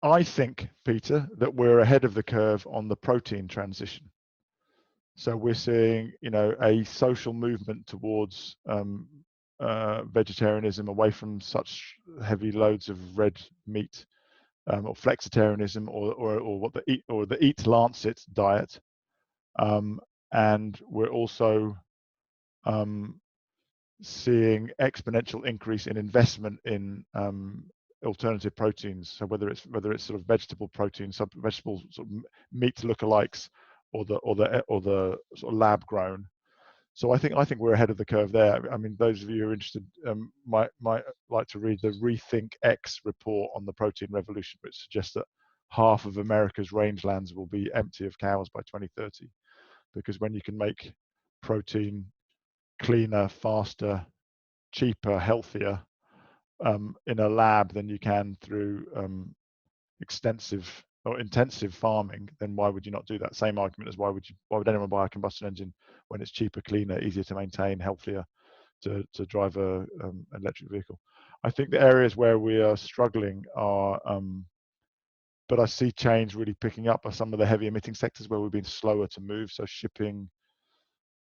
I think, Peter, that we're ahead of the curve on the protein transition. So we're seeing, a social movement towards vegetarianism, away from such heavy loads of red meat, or flexitarianism, or what the Eat Lancet diet, and we're also seeing exponential increase in investment in alternative proteins. So whether it's sort of vegetable proteins, vegetable sort of meat lookalikes, or the sort of lab grown. So I think we're ahead of the curve there. I mean, those of you who are interested might like to read the Rethink X report on the protein revolution, which suggests that half of America's rangelands will be empty of cows by 2030, because when you can make protein cleaner, faster, cheaper, healthier in a lab than you can through extensive or intensive farming, then why would you not do that? Same argument as why would anyone buy a combustion engine when it's cheaper, cleaner, easier to maintain, healthier to drive an electric vehicle? I think the areas where we are struggling are, but I see change really picking up, are some of the heavy emitting sectors where we've been slower to move. So shipping,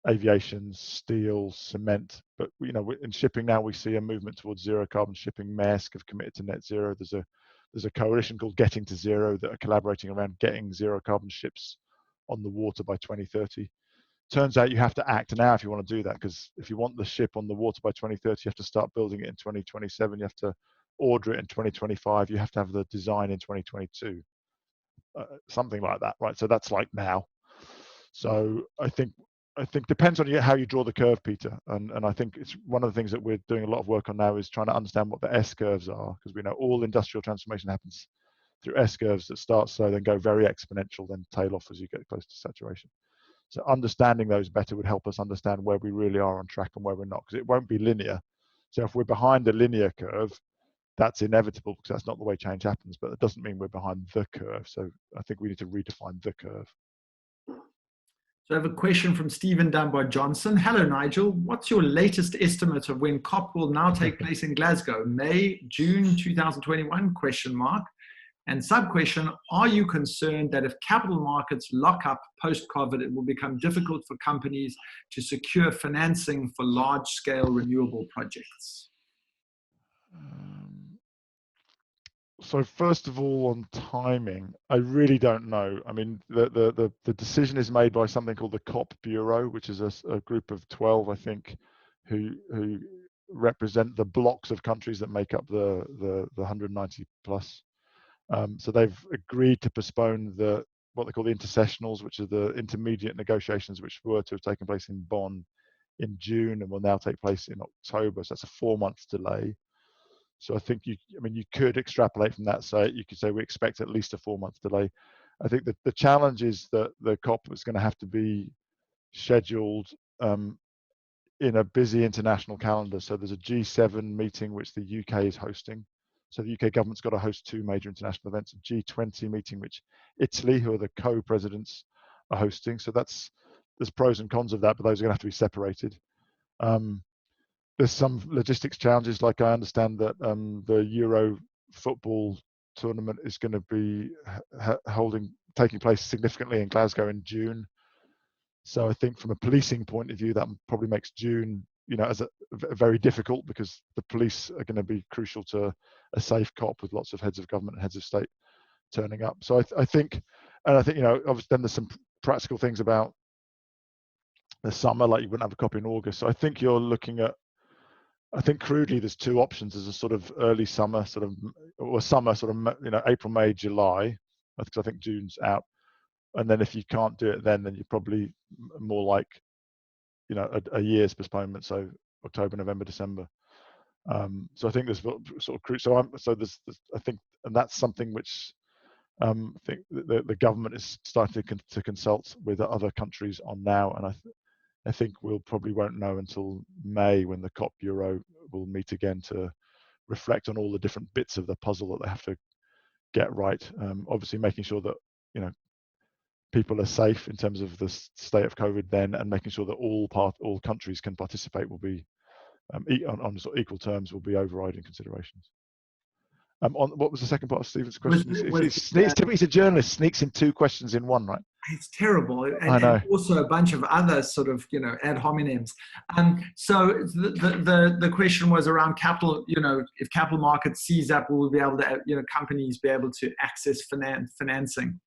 aviation, steel, cement. But in shipping now we see a movement towards zero carbon shipping. Maersk have committed to net zero. There's a coalition called Getting to Zero that are collaborating around getting zero carbon ships on the water by 2030. Turns out you have to act now if you want to do that, because if you want the ship on the water by 2030, you have to start building it in 2027. You have to order it in 2025. You have to have the design in 2022, something like that, right? So that's like now. So I think depends on how you draw the curve, Peter. And I think it's one of the things that we're doing a lot of work on now is trying to understand what the S curves are, because we know all industrial transformation happens through S curves that start slow, then go very exponential, then tail off as you get close to saturation. So understanding those better would help us understand where we really are on track and where we're not, because it won't be linear. So if we're behind the linear curve, that's inevitable, because that's not the way change happens, but it doesn't mean we're behind the curve. So I think we need to redefine the curve. So I have a question from Stephen Dunbar Johnson. Hello, Nigel. What's your latest estimate of when COP will now take place in Glasgow? May, June 2021, question mark. And sub-question, are you concerned that if capital markets lock up post-COVID, it will become difficult for companies to secure financing for large-scale renewable projects? So first of all, on timing, I really don't know. I mean, the decision is made by something called the COP Bureau, which is a group of 12, I think, who represent the blocks of countries that make up the 190 plus. So they've agreed to postpone what they call the intersessionals, which are the intermediate negotiations, which were to have taken place in Bonn in June and will now take place in October. So that's a 4-month delay. So I think you could extrapolate from that. So you could say we expect at least a 4-month delay. I think that the challenge is that the COP is going to have to be scheduled in a busy international calendar. So there's a G7 meeting which the UK is hosting. So the UK government's got to host 2 major international events. A G20 meeting which Italy, who are the co-presidents, are hosting. So there's pros and cons of that, but those are going to have to be separated. There's some logistics challenges, like I understand that the Euro football tournament is going to be taking place significantly in Glasgow in June. So I think from a policing point of view, that probably makes June, as a very difficult, because the police are going to be crucial to a safe COP with lots of heads of government and heads of state turning up. So I think, obviously then there's some practical things about the summer, like you wouldn't have a COP in August. So I think you're looking at, I think crudely there's 2 options. There's a sort of early summer, or summer, April, May, July, because I think June's out. And then if you can't do it then you're probably more like, a year's postponement, so October, November, December. So I think there's sort of I think, and that's something which I think the government is starting to consult with other countries on now, and I think we'll probably won't know until May, when the COP Bureau will meet again to reflect on all the different bits of the puzzle that they have to get right. Obviously making sure that, people are safe in terms of the state of COVID then, and making sure that all countries can participate will be on sort of equal terms, will be overriding considerations. On what was the second part of Stephen's question? He's a journalist, sneaks in 2 questions in one, right? It's terrible, I know. and also a bunch of other sort of ad hominems. So the question was around capital. If capital markets seize up, will we be able to, companies be able to access financing?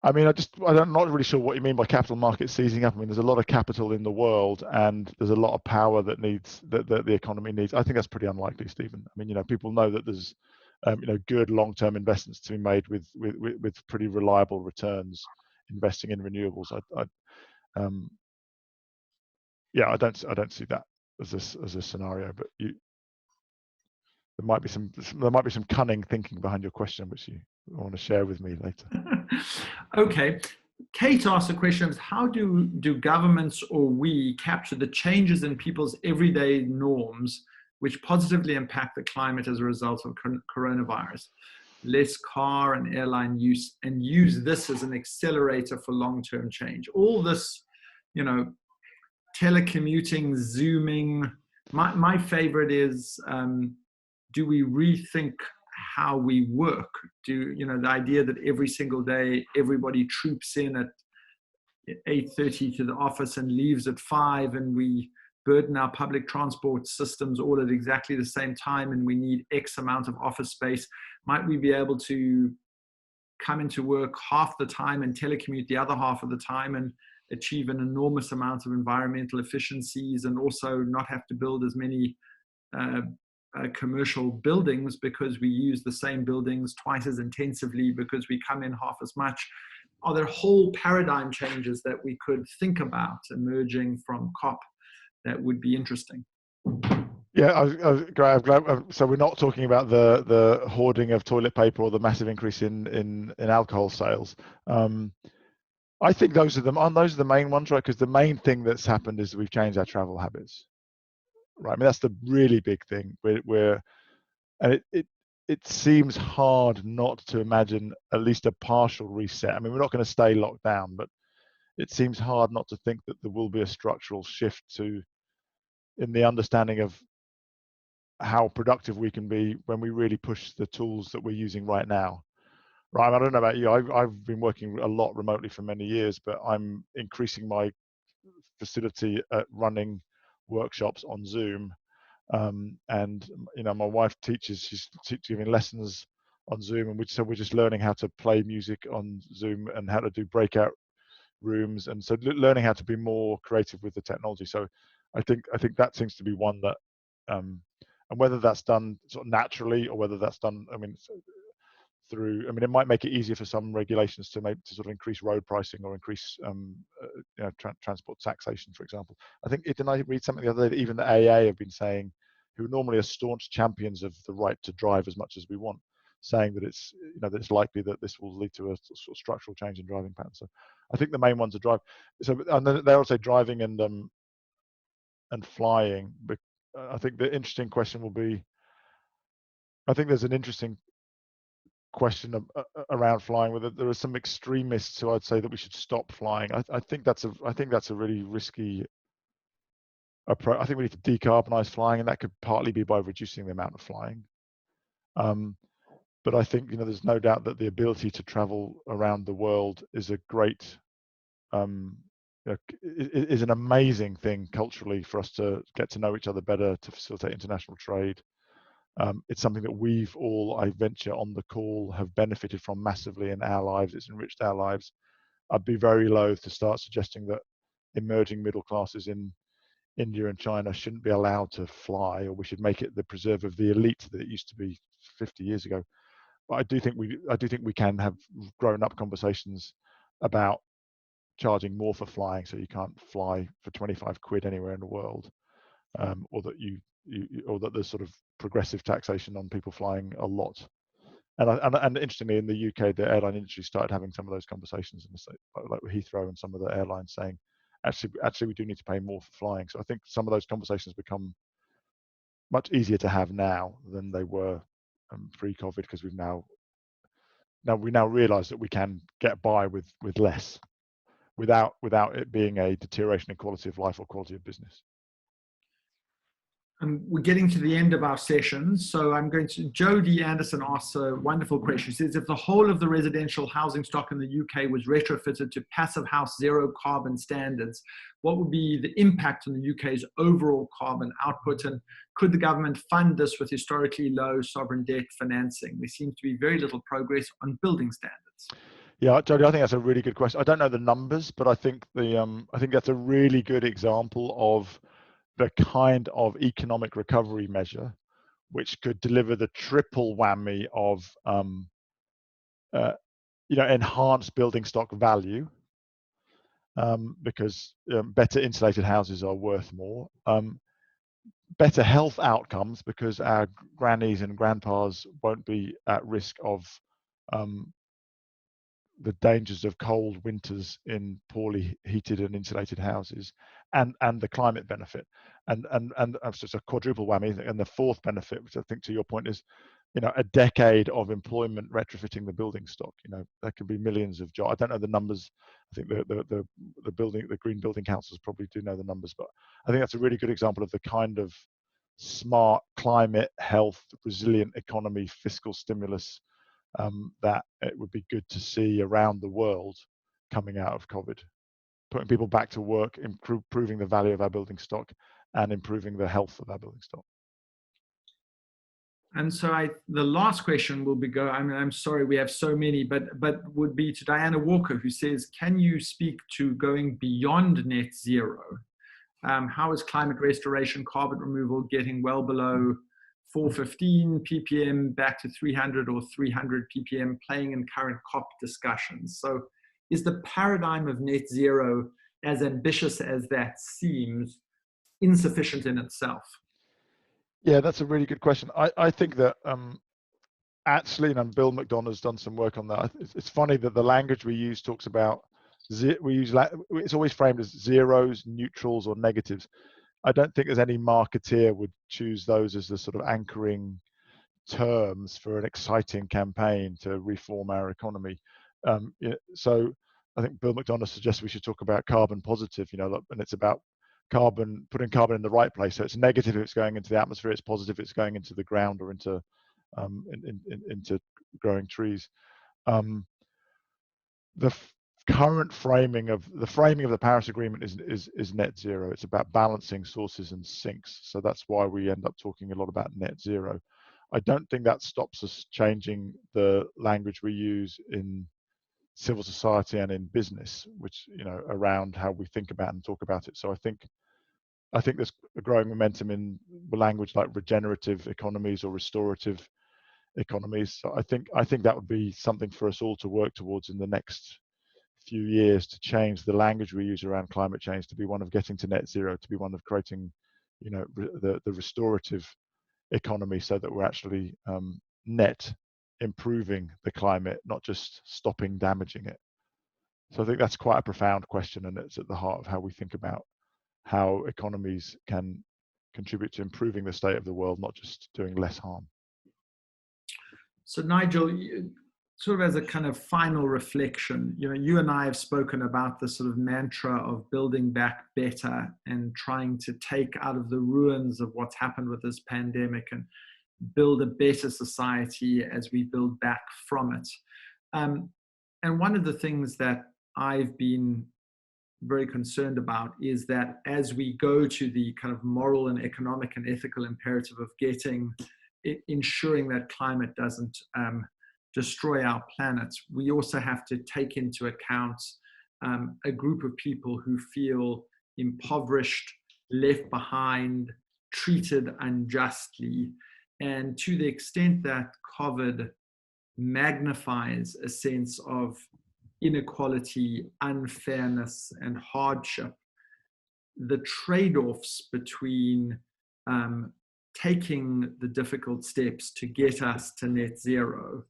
I mean, I'm not really sure what you mean by capital markets seizing up. I mean, there's a lot of capital in the world, and there's a lot of power that the economy needs. I think that's pretty unlikely, Stephen. I mean, people know that there's, good long-term investments to be made with pretty reliable returns, investing in renewables. I don't see that as a scenario. But there might be some cunning thinking behind your question, which you want to share with me later. Okay. Kate asked a question of how do governments or we capture the changes in people's everyday norms which positively impact the climate as a result of coronavirus? Less car and airline use, and use this as an accelerator for long-term change. All this, telecommuting, Zooming. My favorite is, do we rethink how we work? The idea that every single day everybody troops in at 8:30 to the office and leaves at 5, and we burden our public transport systems all at exactly the same time, and we need X amount of office space. Might we be able to come into work half the time and telecommute the other half of the time and achieve an enormous amount of environmental efficiencies, and also not have to build as many commercial buildings because we use the same buildings twice as intensively because we come in half as much? Are there whole paradigm changes that we could think about emerging from COP that would be interesting? Yeah, I'm glad. So we're not talking about the hoarding of toilet paper or the massive increase in alcohol sales. I think those are the main ones, right? Because the main thing that's happened is we've changed our travel habits, right? I mean, that's the really big thing. And it seems hard not to imagine at least a partial reset. I mean, we're not going to stay locked down, but it seems hard not to think that there will be a structural shift in the understanding of how productive we can be when we really push the tools that we're using right now. Right, I don't know about you. I've been working a lot remotely for many years, but I'm increasing my facility at running workshops on Zoom. And my wife teaches; she's giving lessons on Zoom, and we're just learning how to play music on Zoom and how to do breakout rooms, and so learning how to be more creative with the technology. So I think that seems to be one that, and whether that's done sort of naturally or whether that's done, it might make it easier for some regulations to sort of increase road pricing or increase transport taxation, for example. Didn't I read something the other day that even the AA have been saying, who normally are staunch champions of the right to drive as much as we want, saying that it's likely that this will lead to a sort of structural change in driving patterns. So I think the main ones are drive. So, and then they also driving and flying. But I think the interesting question will be, I think there's an interesting question around flying, whether there are some extremists who I'd say that we should stop flying. I think that's a really risky approach. I think we need to decarbonize flying, and that could partly be by reducing the amount of flying. But I think there's no doubt that the ability to travel around the world is a great is an amazing thing culturally for us to get to know each other better, to facilitate international trade. It's something that we've all, I venture on the call, have benefited from massively in our lives. It's enriched our lives. I'd be very loath to start suggesting that emerging middle classes in India and China shouldn't be allowed to fly, or we should make it the preserve of the elite that it used to be 50 years ago. But I do think we can have grown-up conversations about charging more for flying, so you can't fly for 25 quid anywhere in the world, or that there's sort of progressive taxation on people flying a lot. And interestingly, in the UK, the airline industry started having some of those conversations, like with Heathrow and some of the airlines saying, actually, we do need to pay more for flying. So I think some of those conversations become much easier to have now than they were pre-COVID, because we now realise that we can get by with less, without it being a deterioration in quality of life or quality of business. We're getting to the end of our session, so I'm going to, Jodie Anderson asks a wonderful question. She says, if the whole of the residential housing stock in the UK was retrofitted to passive house zero carbon standards, what would be the impact on the UK's overall carbon output? And could the government fund this with historically low sovereign debt financing? There seems to be very little progress on building standards. Yeah, Jody, I think that's a really good question. I don't know the numbers, but I think I think that's a really good example of the kind of economic recovery measure which could deliver the triple whammy of enhanced building stock value, because better insulated houses are worth more. Better health outcomes because our grannies and grandpas won't be at risk of the dangers of cold winters in poorly heated and insulated houses, and the climate benefit, and so it's a quadruple whammy. And the fourth benefit, which I think to your point is, a decade of employment retrofitting the building stock. There could be millions of jobs. I don't know the numbers. I think the green building councils probably do know the numbers, but I think that's a really good example of the kind of smart climate, health, resilient economy, fiscal stimulus that it would be good to see around the world coming out of COVID, putting people back to work, improving the value of our building stock, and improving the health of our building stock. And so the last question will be I'm sorry we have so many, but would be to Diana Walker, who says, can you speak to going beyond net zero? How is climate restoration, carbon removal getting well below 415 ppm back to 300 or 300 ppm playing in current COP discussions? So is the paradigm of net zero, as ambitious as that seems, insufficient in itself? Yeah, that's a really good question. I think that actually, and Bill McDonough has done some work on that. It's funny that the language we use talks about, it's always framed as zeros, neutrals, or negatives. I don't think there's any marketeer would choose those as the sort of anchoring terms for an exciting campaign to reform our economy. So I think Bill McDonough suggests we should talk about carbon positive, and it's about putting carbon in the right place. So it's negative if it's going into the atmosphere, it's positive if it's going into the ground or into growing trees. The current framing of the Paris Agreement is net zero. It's about balancing sources and sinks. So that's why we end up talking a lot about net zero. I don't think that stops us changing the language we use in civil society and in business, which around how we think about and talk about it. So I think there's a growing momentum in language like regenerative economies or restorative economies. So I think that would be something for us all to work towards in the next few years, to change the language we use around climate change to be one of getting to net zero, to be one of creating the restorative economy, so that we're actually net improving the climate, not just stopping damaging it. So I think that's quite a profound question, and it's at the heart of how we think about how economies can contribute to improving the state of the world, not just doing less harm. So Nigel, sort of as a kind of final reflection, you and I have spoken about the sort of mantra of building back better and trying to take out of the ruins of what's happened with this pandemic and build a better society as we build back from it. And one of the things that I've been very concerned about is that as we go to the kind of moral and economic and ethical imperative of ensuring that climate doesn't destroy our planet, we also have to take into account a group of people who feel impoverished, left behind, treated unjustly. And to the extent that COVID magnifies a sense of inequality, unfairness, and hardship, the trade-offs between taking the difficult steps to get us to net zero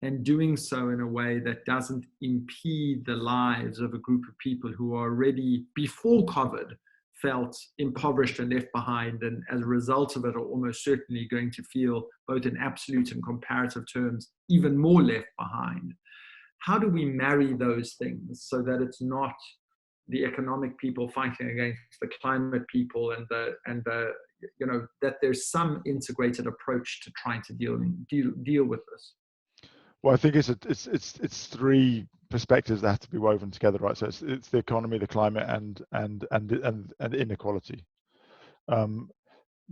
and doing so in a way that doesn't impede the lives of a group of people who are already, before COVID, felt impoverished and left behind, and as a result of it are almost certainly going to feel, both in absolute and comparative terms, even more left behind. How do we marry those things so that it's not the economic people fighting against the climate people, and that there's some integrated approach to trying to deal with this? Well, I think it's three perspectives that have to be woven together, right? So it's the economy, the climate, and inequality.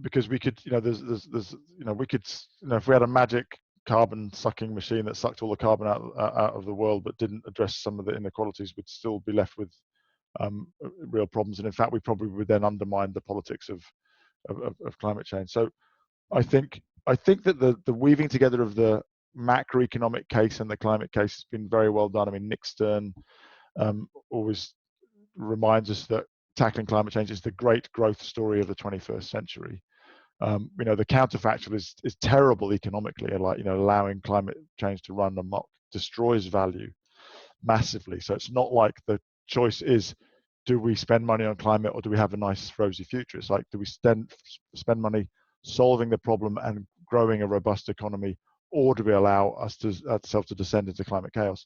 Because we could, we could, if we had a magic carbon sucking machine that sucked all the carbon out of the world but didn't address some of the inequalities would still be left with real problems. And in fact, we probably would then undermine the politics of climate change. So I think that the weaving together of the macroeconomic case and the climate case has been very well done. I mean, Nick Stern always reminds us that tackling climate change is the great growth story of the 21st century. The counterfactual is terrible economically, like, allowing climate change to run amok destroys value massively. So it's not like the choice is, do we spend money on climate or do we have a nice rosy future? It's like, do we spend money solving the problem and growing a robust economy, or do we allow ourselves to descend into climate chaos?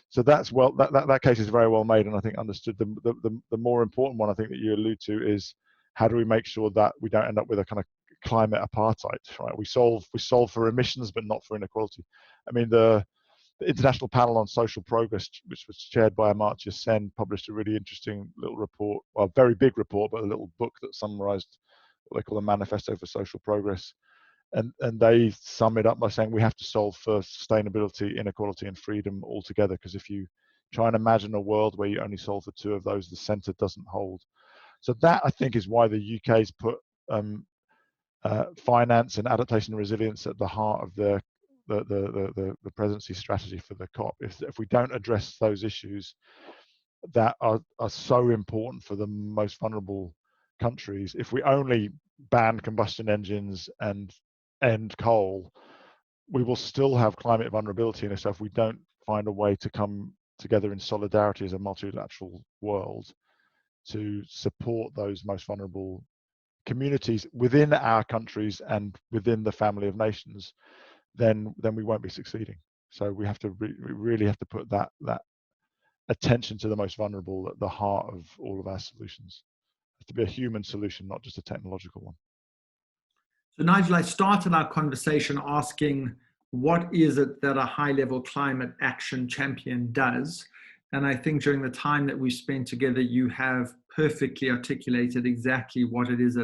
So that case is very well made, and I think understood. The more important one, I think, that you allude to is, how do we make sure that we don't end up with a kind of climate apartheid, right? We solve for emissions, but not for inequality. I mean, the International Panel on Social Progress, which was chaired by Amartya Sen, published a really interesting little report, well, a very big report, but a little book that summarized what they call the Manifesto for Social Progress. And they sum it up by saying we have to solve for sustainability, inequality, and freedom altogether, because if you try and imagine a world where you only solve for two of those, the center doesn't hold. So that, I think, is why the UK's put finance and adaptation and resilience at the heart of the presidency strategy for the COP. If we don't address those issues that are so important for the most vulnerable countries, if we only ban combustion engines and end coal, we will still have climate vulnerability. And so if we don't find a way to come together in solidarity as a multilateral world to support those most vulnerable communities within our countries and within the family of nations, then we won't be succeeding. So we have to we really have to put that attention to the most vulnerable at the heart of all of our solutions. It has to be a human solution, not just a technological one. So Nigel, I started our conversation asking, what is it that a high-level climate action champion does? And I think during the time that we spent together, you have perfectly articulated exactly what it is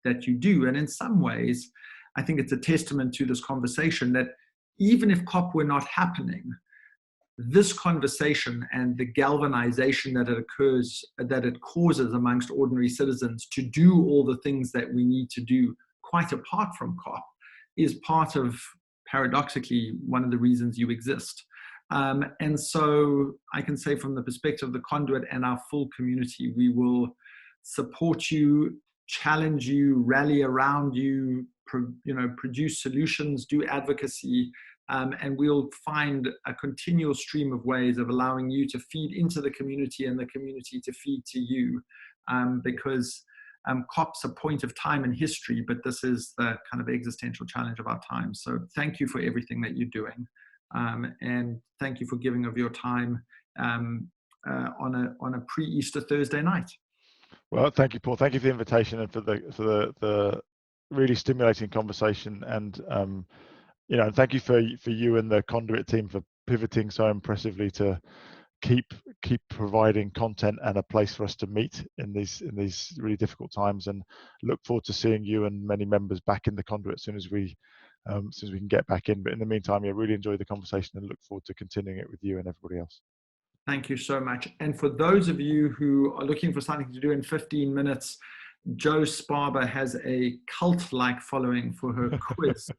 that you do. And in some ways, I think it's a testament to this conversation that even if COP were not happening, this conversation and the galvanization that it causes amongst ordinary citizens to do all the things that we need to do, quite apart from COP, is part of, paradoxically, one of the reasons you exist. And so I can say, from the perspective of the Conduit and our full community, we will support you, challenge you, rally around you, produce solutions, do advocacy, and we'll find a continual stream of ways of allowing you to feed into the community and the community to feed to you, because COP's a point of time in history, but this is the kind of existential challenge of our time. So thank you for everything that you're doing. And thank you for giving of your time on a pre-Easter Thursday night. Well, thank you, Paul. Thank you for the invitation and for the really stimulating conversation. And and thank you for you and the Conduit team for pivoting so impressively to keep providing content and a place for us to meet in these really difficult times. And look forward to seeing you and many members back in the Conduit as soon as we can get back in. But in the meantime, really enjoy the conversation and look forward to continuing it with you and everybody else. Thank you so much. And for those of you who are looking for something to do in 15 minutes, Jo Sparber has a cult-like following for her quiz.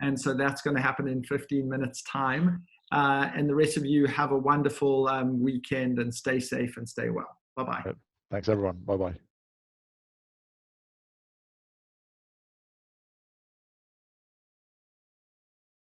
And so that's going to happen in 15 minutes time. And the rest of you have a wonderful weekend and stay safe and stay well. Bye-bye. Thanks, everyone. Bye-bye.